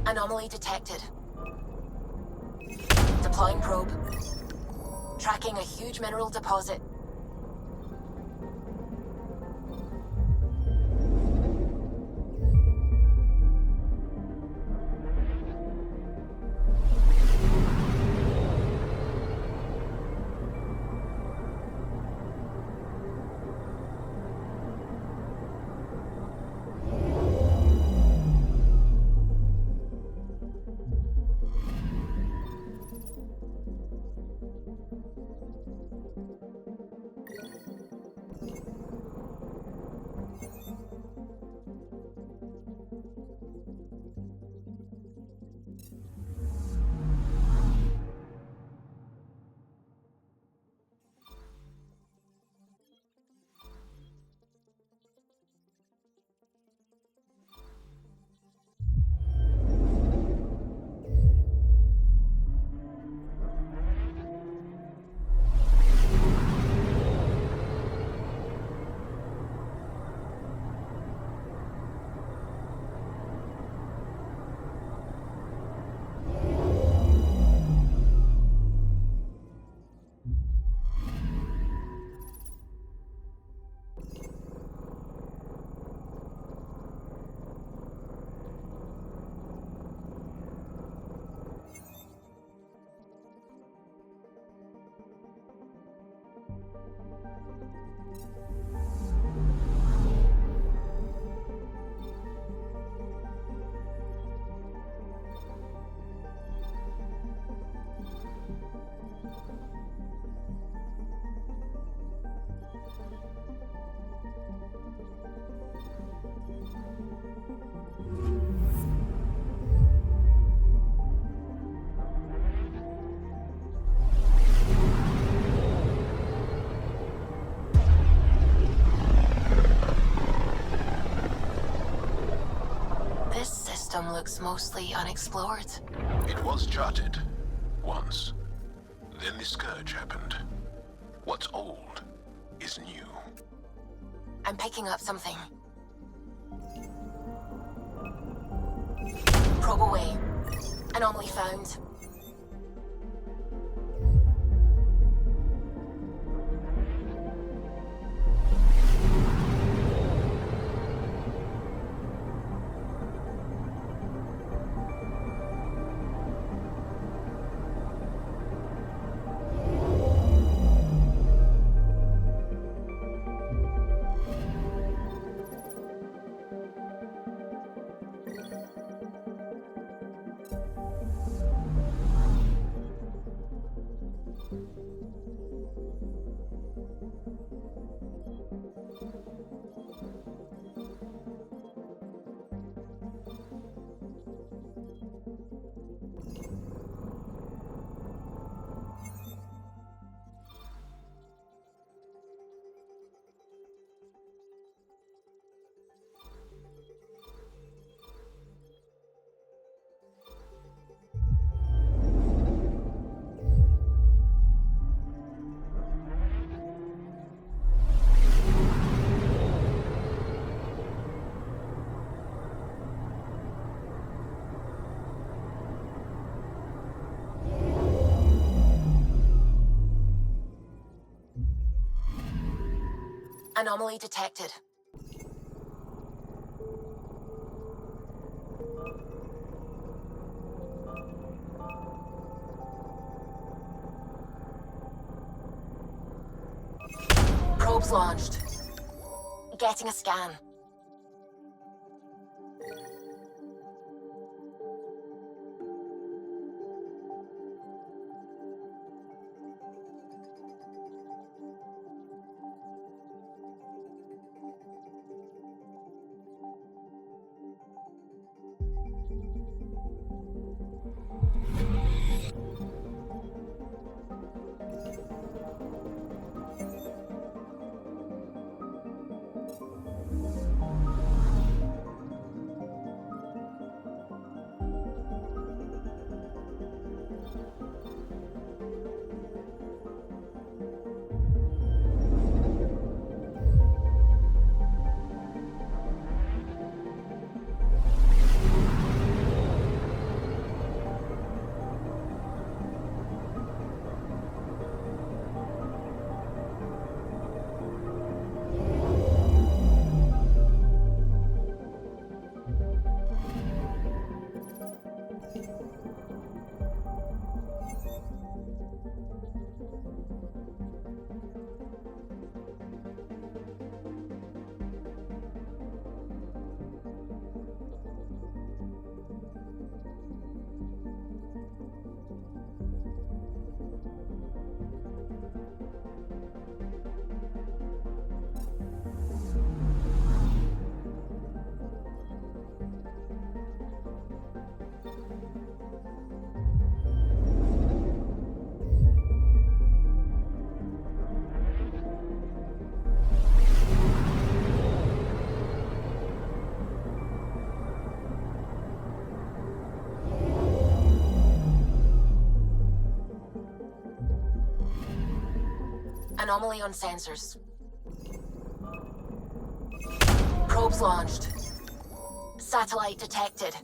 S18: Anomaly detected. Deploying probe. Tracking a huge mineral deposit. This system looks mostly unexplored.
S20: It was charted. Once. Then the Scourge happened. What's old is new.
S18: I'm picking up something. Probe away. Anomaly found. Anomaly detected. Probes launched. Getting a scan. Anomaly on sensors. Probes launched. Satellite detected.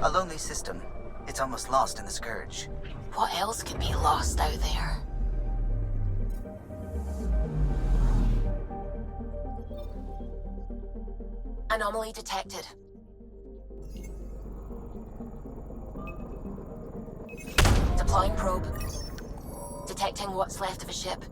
S5: A lonely system. It's almost lost in the Scourge.
S18: What else could be lost out there? Anomaly detected. Deploying probe. Detecting what's left of a ship.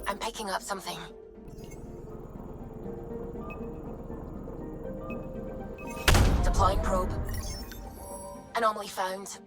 S18: I'm picking up something. Deploying probe. Anomaly found.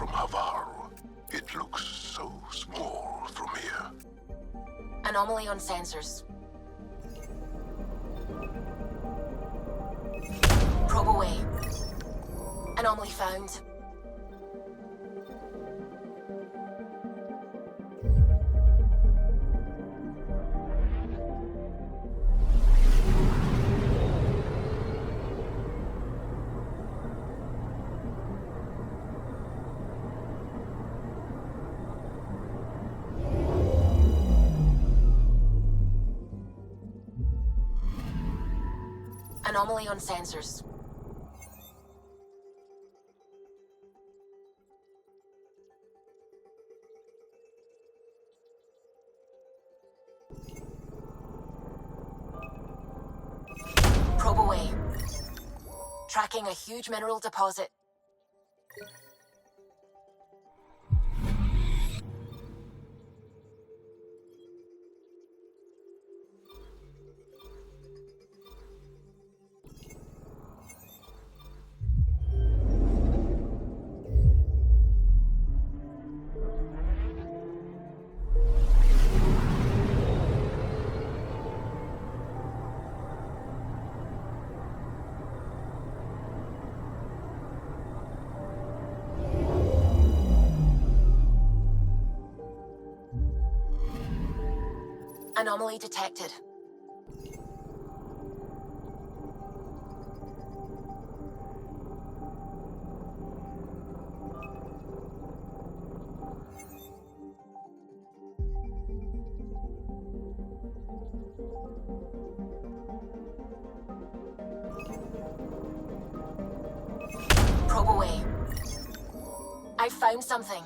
S13: from Havar. It looks so small from here.
S18: Anomaly on sensors. Probe away. Anomaly found. Anomaly on sensors. Probe away. Tracking a huge mineral deposit. Anomaly detected. Probe away. I found something.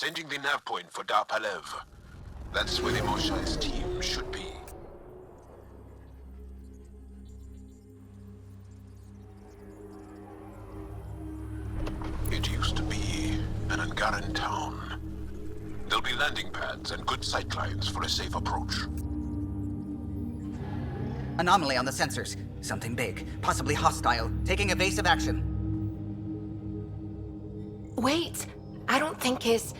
S20: Sending the nav point for Dar Palev. That's where the Moshai's team should be. It used to be an Angaran town. There'll be landing pads and good sightlines for a safe approach.
S5: Anomaly on the sensors. Something big, possibly hostile, taking evasive action.
S18: Wait, I don't think his...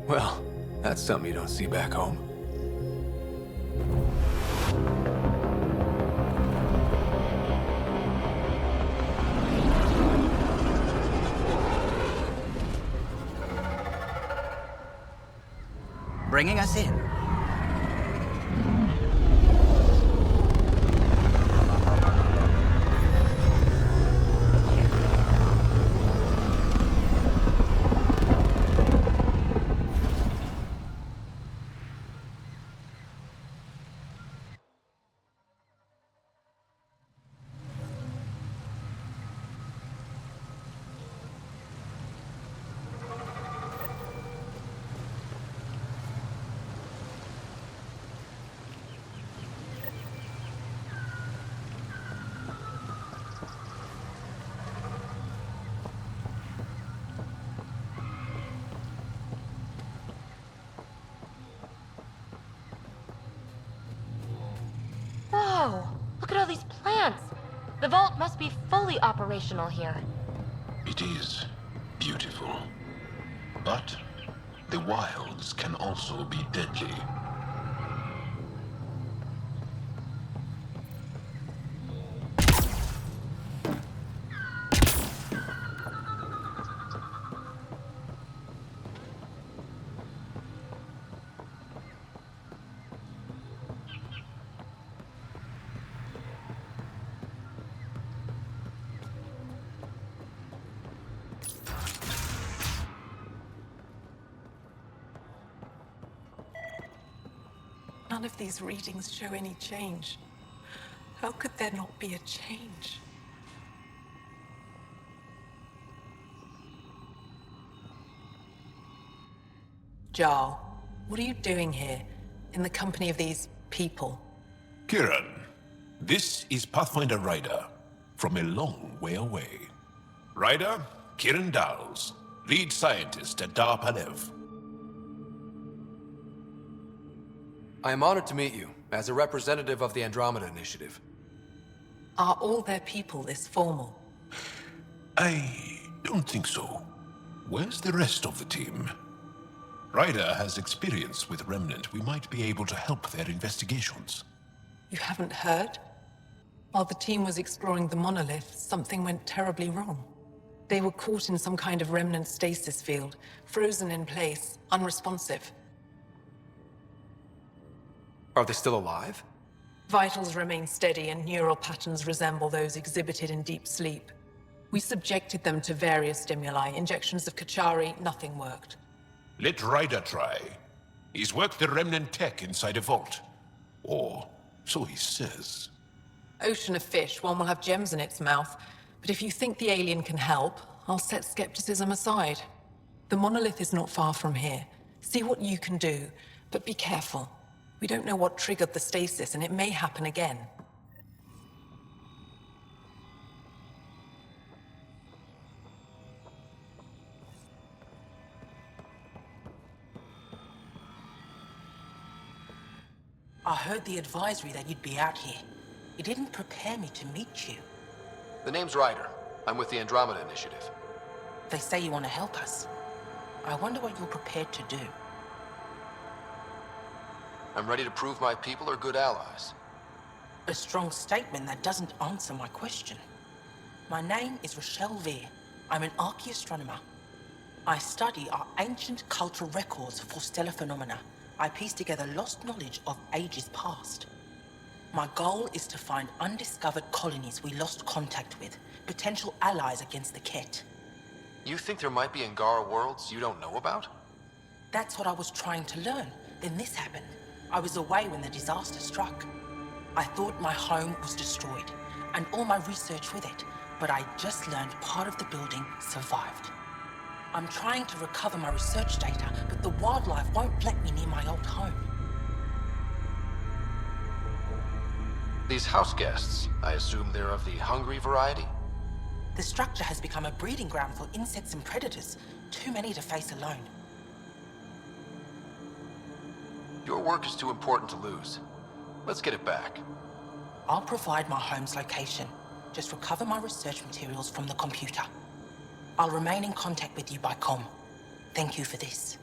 S3: Well, that's something you don't see back home.
S5: Bringing us in.
S4: Whoa! Look at all these plants! The vault must be fully operational here.
S20: It is beautiful. But the wilds can also be deadly.
S9: None of these readings show any change. How could there not be a change? Jarl, what are you doing here, in the company of these people?
S12: Kieran, this is Pathfinder Ryder, from a long way away. Ryder, Kieran Dowles, lead scientist at Dar Palev.
S3: I am honored to meet you, as a representative of the Andromeda Initiative.
S9: Are all their people this formal?
S12: I don't think so. Where's the rest of the team? Ryder has experience with Remnant. We might be able to help their investigations.
S9: You haven't heard? While the team was exploring the monolith, something went terribly wrong. They were caught in some kind of remnant stasis field, frozen in place, unresponsive.
S3: Are they still alive?
S9: Vitals remain steady and neural patterns resemble those exhibited in deep sleep. We subjected them to various stimuli, injections of Kachari, nothing worked.
S12: Let Ryder try. He's worked the Remnant tech inside a vault. Or so he says.
S9: Ocean of fish, one will have gems in its mouth. But if you think the alien can help, I'll set skepticism aside. The monolith is not far from here. See what you can do, but be careful. We don't know what triggered the stasis, and it may happen again.
S21: I heard the advisory that you'd be out here. It didn't prepare me to meet you.
S3: The name's Ryder. I'm with the Andromeda Initiative.
S21: They say you want to help us. I wonder what you're prepared to do.
S3: I'm ready to prove my people are good allies.
S21: A strong statement that doesn't answer my question. My name is Rochelle Veer. I'm an archaeoastronomer. I study our ancient cultural records for stellar phenomena. I piece together lost knowledge of ages past. My goal is to find undiscovered colonies we lost contact with, potential allies against the Ket.
S3: You think there might be Angara worlds you don't know about?
S21: That's what I was trying to learn. Then this happened. I was away when the disaster struck. I thought my home was destroyed, and all my research with it, but I just learned part of the building survived. I'm trying to recover my research data, but the wildlife won't let me near my old home.
S3: These house guests, I assume they're of the hungry variety?
S21: The structure has become a breeding ground for insects and predators, too many to face alone.
S3: Your work is too important to lose. Let's get it back.
S21: I'll provide my home's location. Just recover my research materials from the computer. I'll remain in contact with you by comm. Thank you for this.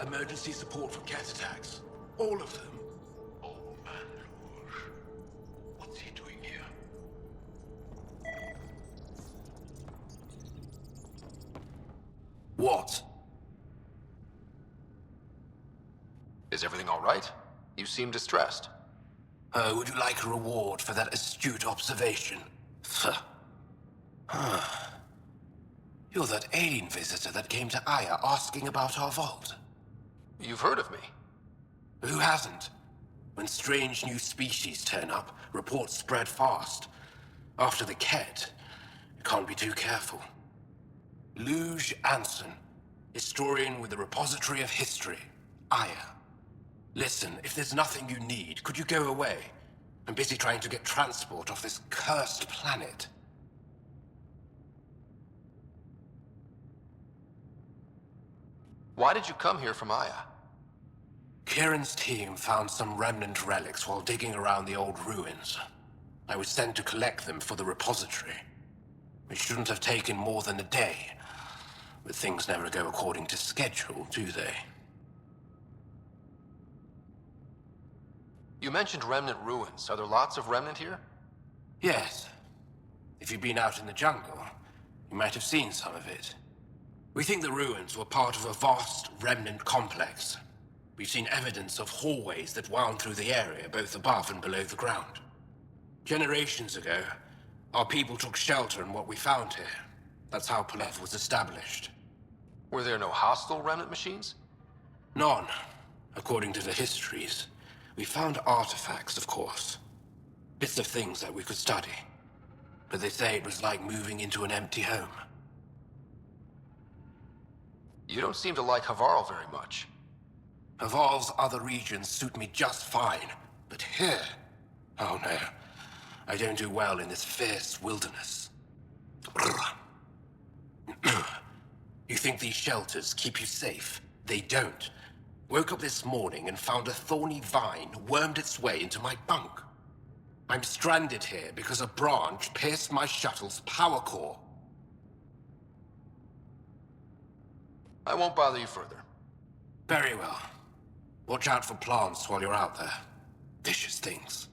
S12: Emergency support for cat attacks. All of them. Oh, man, Rouge. What's he doing here? What?
S3: Is everything all right? You seem distressed.
S12: Would you like a reward for that astute observation? You're that alien visitor that came to Aya asking about our vault.
S3: You've heard of me.
S12: Who hasn't? When strange new species turn up, reports spread fast. After the Ket, you can't be too careful. Luge Anson, historian with the Repository of History, Aya. Listen, if there's nothing you need, could you go away? I'm busy trying to get transport off this cursed planet.
S3: Why did you come here from Aya?
S12: Kieran's team found some remnant relics while digging around the old ruins. I was sent to collect them for the repository. It shouldn't have taken more than a day. But things never go according to schedule, do they?
S3: You mentioned remnant ruins. Are there lots of remnant here?
S12: Yes. If you've been out in the jungle, you might have seen some of it. We think the ruins were part of a vast remnant complex. We've seen evidence of hallways that wound through the area, both above and below the ground. Generations ago, our people took shelter in what we found here. That's how Palev was established.
S3: Were there no hostile remnant machines?
S12: None, according to the histories. We found artifacts, of course. Bits of things that we could study. But they say it was like moving into an empty home.
S3: You don't seem to like Havarl very much.
S12: Havarl's other regions suit me just fine. But here... oh no. I don't do well in this fierce wilderness. Brr.
S11: You think these shelters keep you safe? They don't. Woke up this morning and found a thorny vine wormed its way into my bunk. I'm stranded here because a branch pierced my shuttle's power core.
S3: I won't bother you further.
S11: Very well. Watch out for plants while you're out there. Vicious things.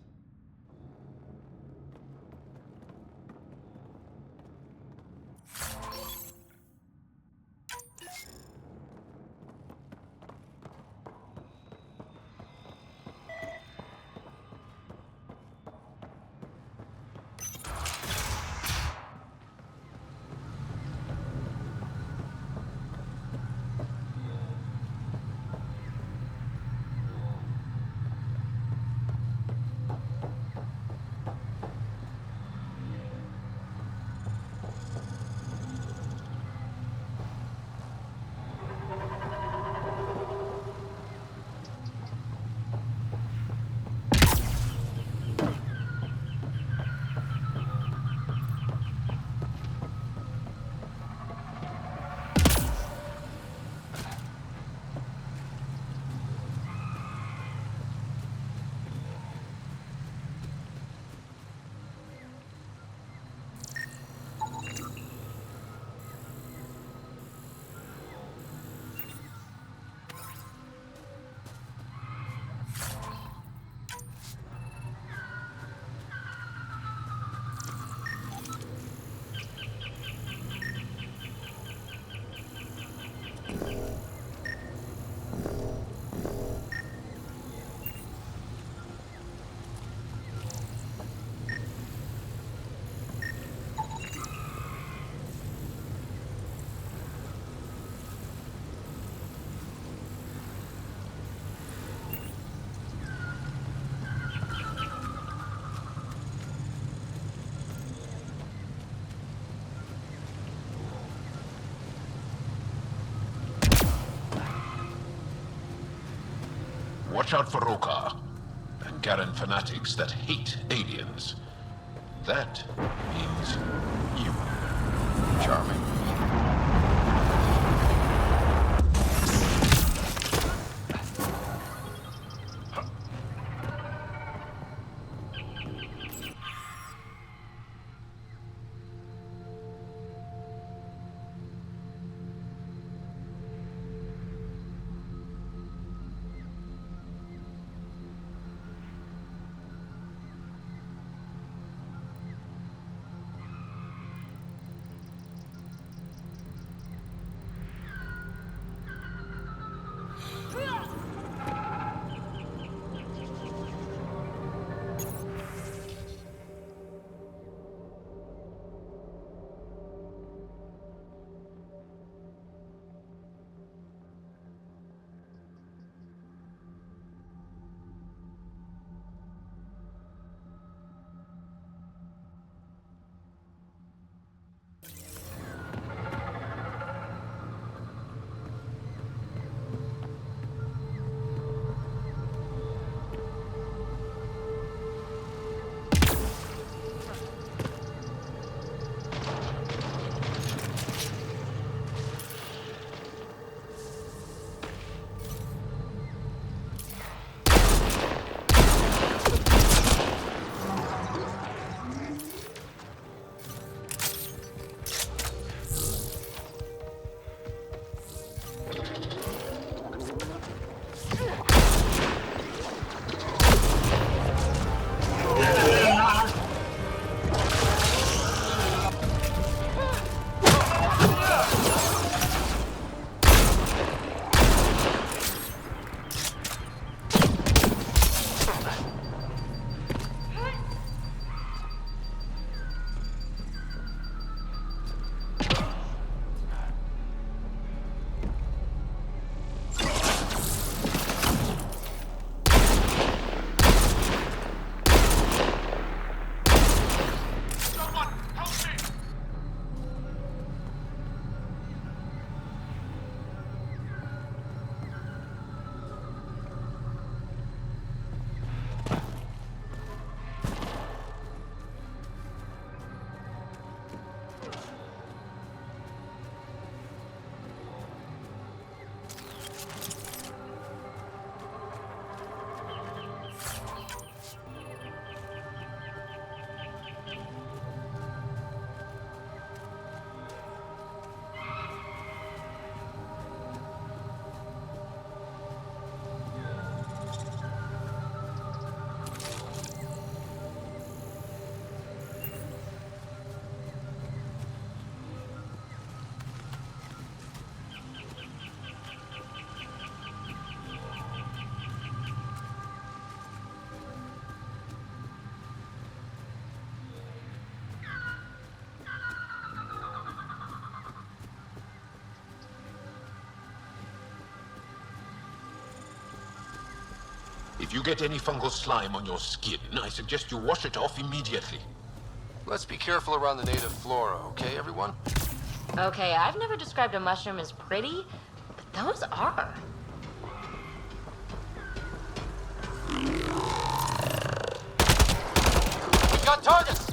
S20: Watch out for Rokar and Garen fanatics that hate aliens. That means you. Charming.
S12: If you get any fungal slime on your skin, I suggest you wash it off immediately.
S3: Let's be careful around the native flora, okay, everyone?
S4: Okay, I've never described a mushroom as pretty, but those are.
S3: We got targets!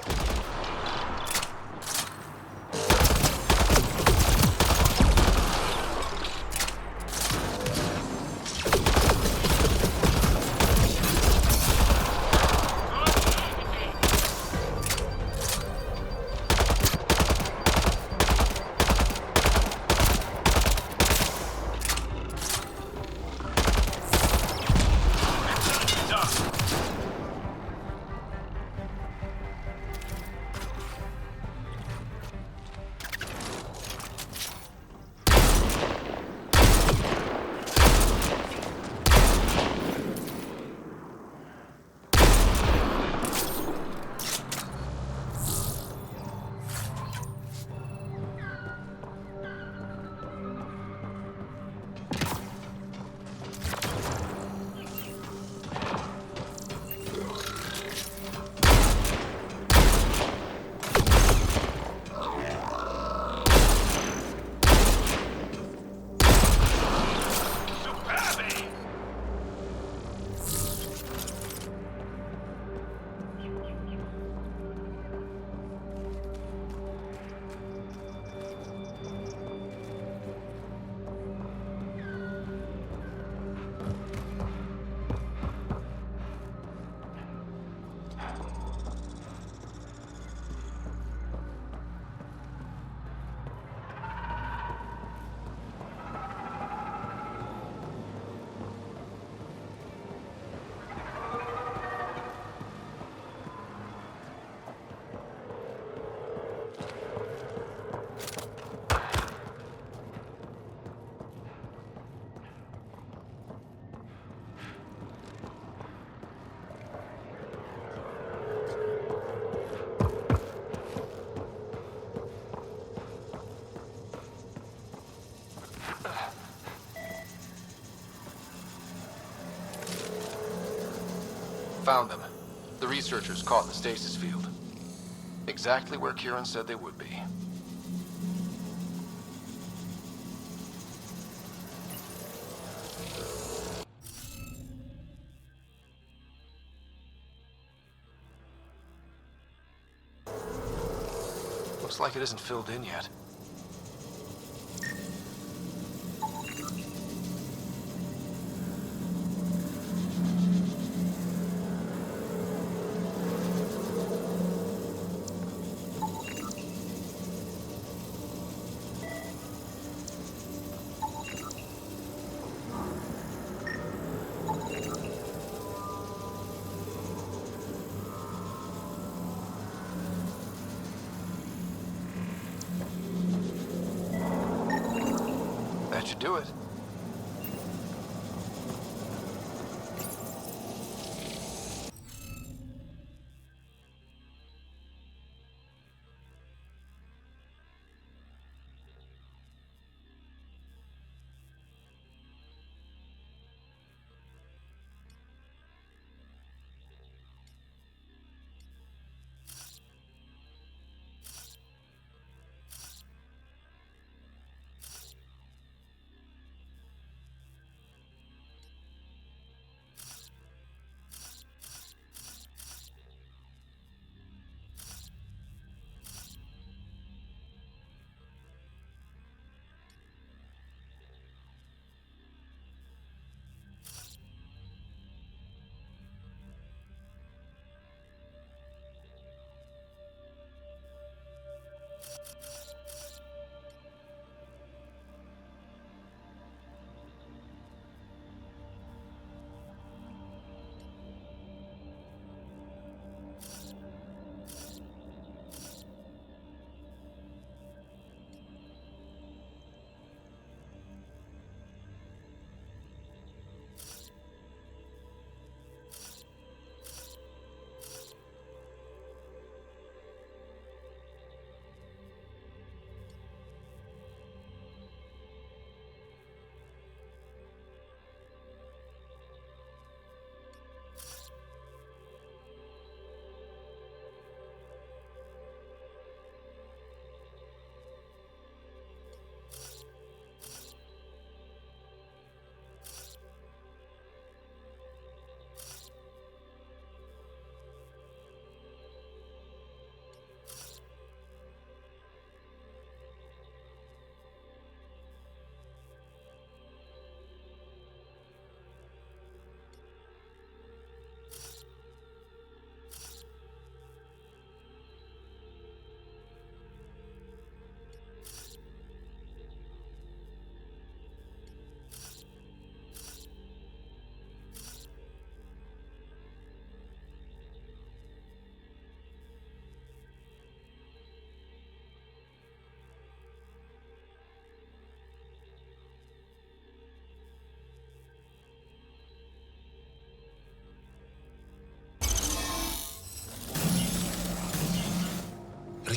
S3: Found them. The researchers caught in the stasis field. Exactly where Kieran said they would be. Looks like it isn't filled in yet. That should do it.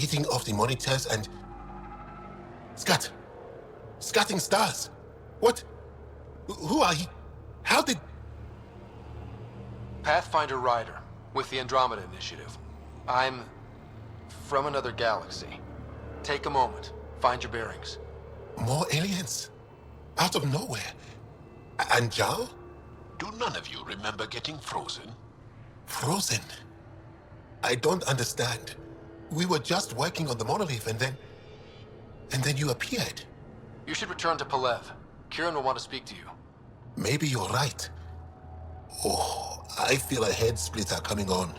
S13: reading of the monitors and... Scatting stars. What? Who are you? How did...
S3: Pathfinder Rider, with the Andromeda Initiative. I'm from another galaxy. Take a moment. Find your bearings.
S13: More aliens? Out of nowhere? And Zhao?
S20: Do none of you remember getting frozen?
S13: Frozen? I don't understand. We were just working on the monolith and then you appeared.
S3: You should return to Palev. Kieran will want to speak to you.
S13: Maybe you're right. Oh, I feel a head splitter coming on.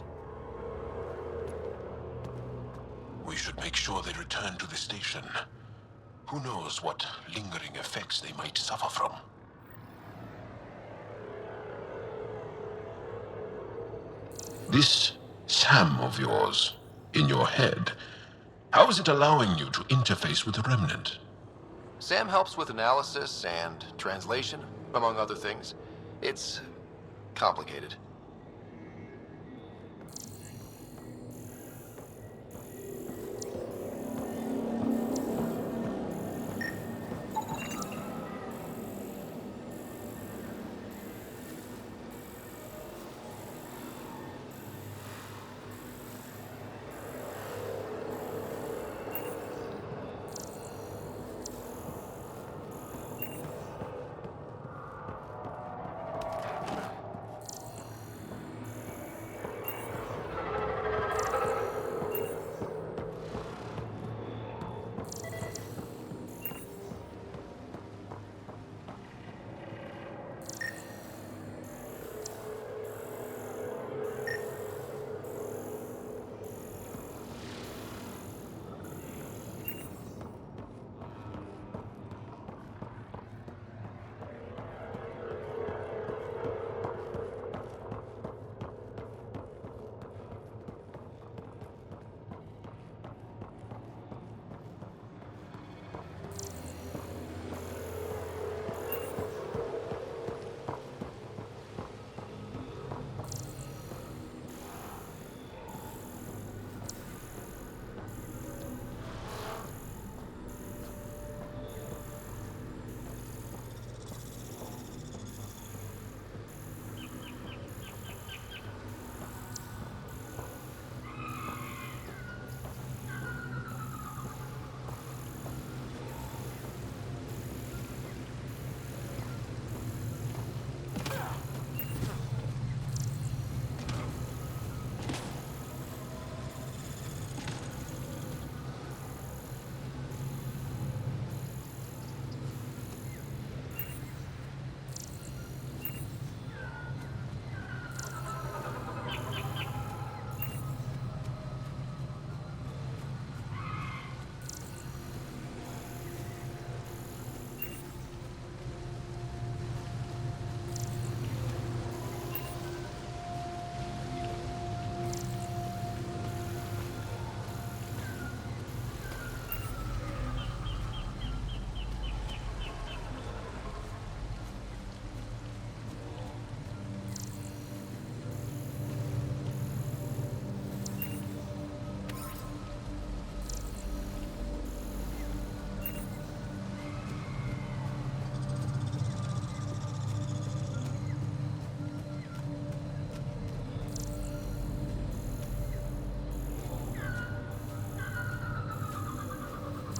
S20: We should make sure they return to the station. Who knows what lingering effects they might suffer from. This Sam of yours, in your head, how is it allowing you to interface with the Remnant?
S3: Sam helps with analysis and translation, among other things. It's complicated.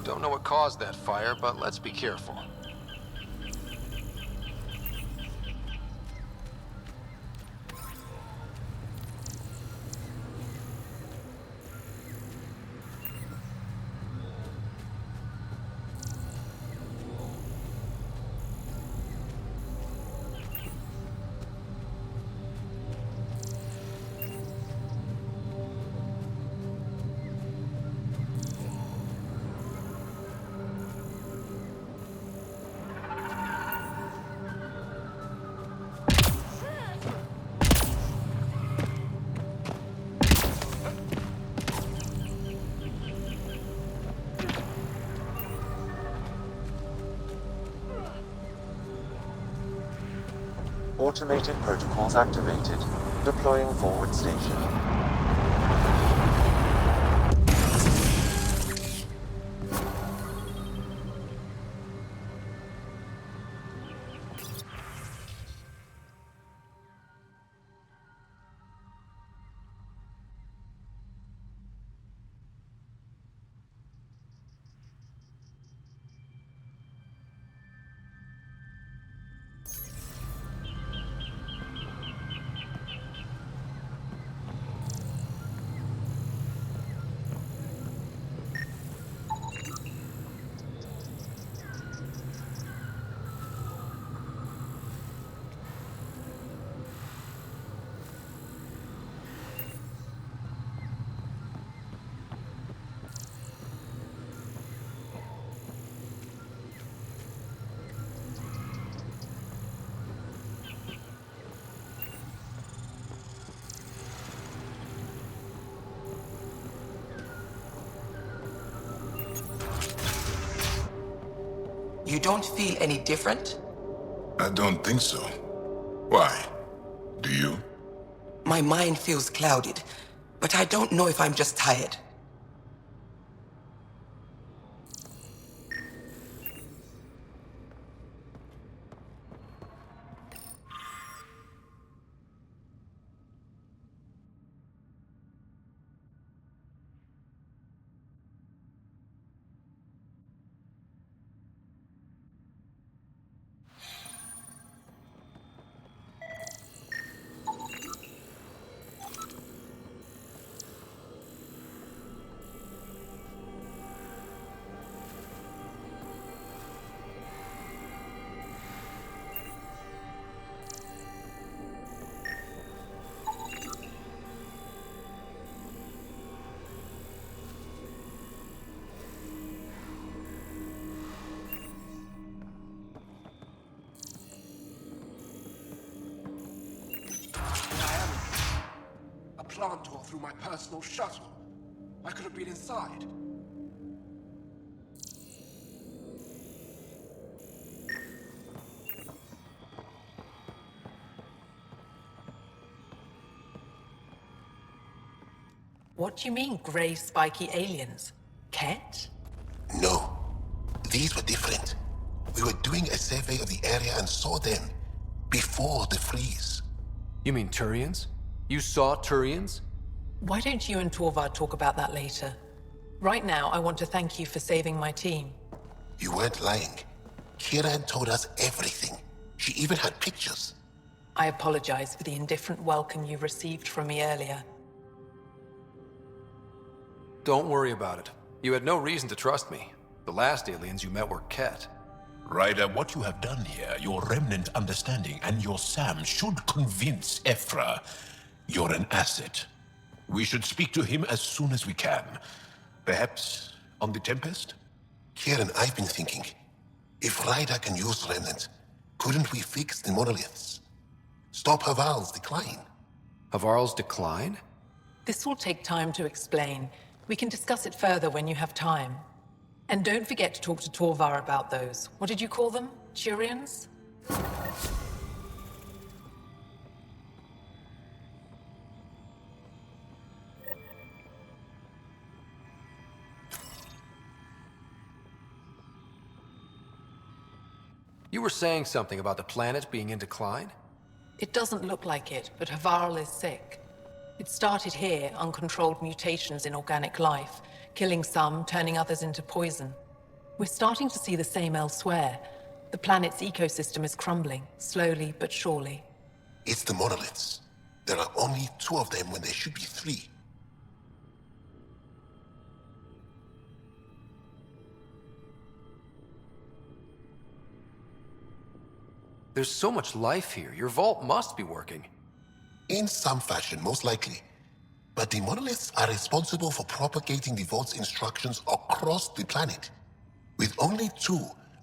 S3: Don't know what caused that fire, but let's be careful.
S6: Automated protocols activated. Deploying forward station.
S9: You don't feel any different?
S12: I don't think so. Why? Do you?
S9: My mind feels clouded, but I don't know if I'm just tired.
S11: A plant tore through my personal shuttle. I could have been inside.
S9: What do you mean, grey spiky aliens? Ket?
S13: No. These were different. We were doing a survey of the area and saw them before the freeze.
S3: You mean Turians? You saw Turians?
S9: Why don't you and Torvar talk about that later? Right now, I want to thank you for saving my team.
S13: You weren't lying. Kiran told us everything. She even had pictures.
S9: I apologize for the indifferent welcome you received from me earlier.
S3: Don't worry about it. You had no reason to trust me. The last aliens you met were Ket.
S12: Ryder, what you have done here, your remnant understanding and your SAM should convince Ephra you're an asset. We should speak to him as soon as we can. Perhaps on the Tempest?
S13: Kieran, I've been thinking. If Ryder can use remnant, couldn't we fix the monoliths? Stop Haval's decline?
S3: Havarl's decline?
S9: This will take time to explain. We can discuss it further when you have time. And don't forget to talk to Torvar about those. What did you call them? Turians?
S3: You were saying something about the planet being in decline?
S9: It doesn't look like it, but Havarl is sick. It started here, uncontrolled mutations in organic life, killing some, turning others into poison. We're starting to see the same elsewhere. The planet's ecosystem is crumbling, slowly but surely.
S13: It's the monoliths. There are only 2 of them when there should be 3.
S3: There's so much life here. Your vault must be working.
S13: In some fashion, most likely. But the monoliths are responsible for propagating the vault's instructions across the planet. With only 2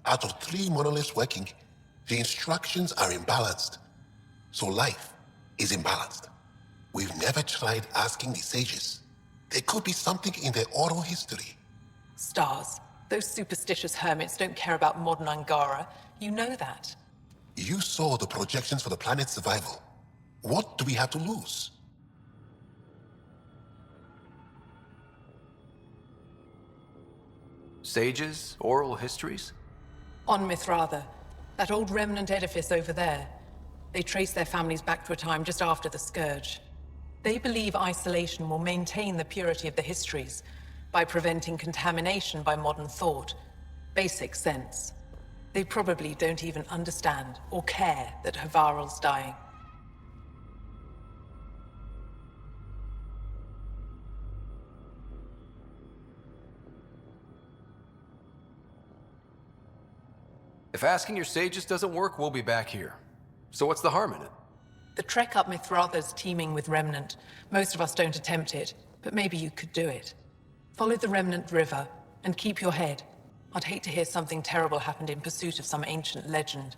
S13: out of 3 monoliths working, the instructions are imbalanced. So life is imbalanced. We've never tried asking the sages. There could be something in their oral history.
S9: Stars. Those superstitious hermits don't care about modern Angara. You know that.
S13: You saw the projections for the planet's survival. What do we have to lose?
S3: Sages? Oral histories?
S9: On Mithratha, that old remnant edifice over there. They trace their families back to a time just after the Scourge. They believe isolation will maintain the purity of the histories by preventing contamination by modern thought. Basic sense. They probably don't even understand or care that Havarl's dying.
S3: If asking your sages doesn't work, we'll be back here. So what's the harm in it?
S9: The trek up Mithratha's teeming with Remnant. Most of us don't attempt it, but maybe you could do it. Follow the Remnant River, and keep your head. I'd hate to hear something terrible happened in pursuit of some ancient legend.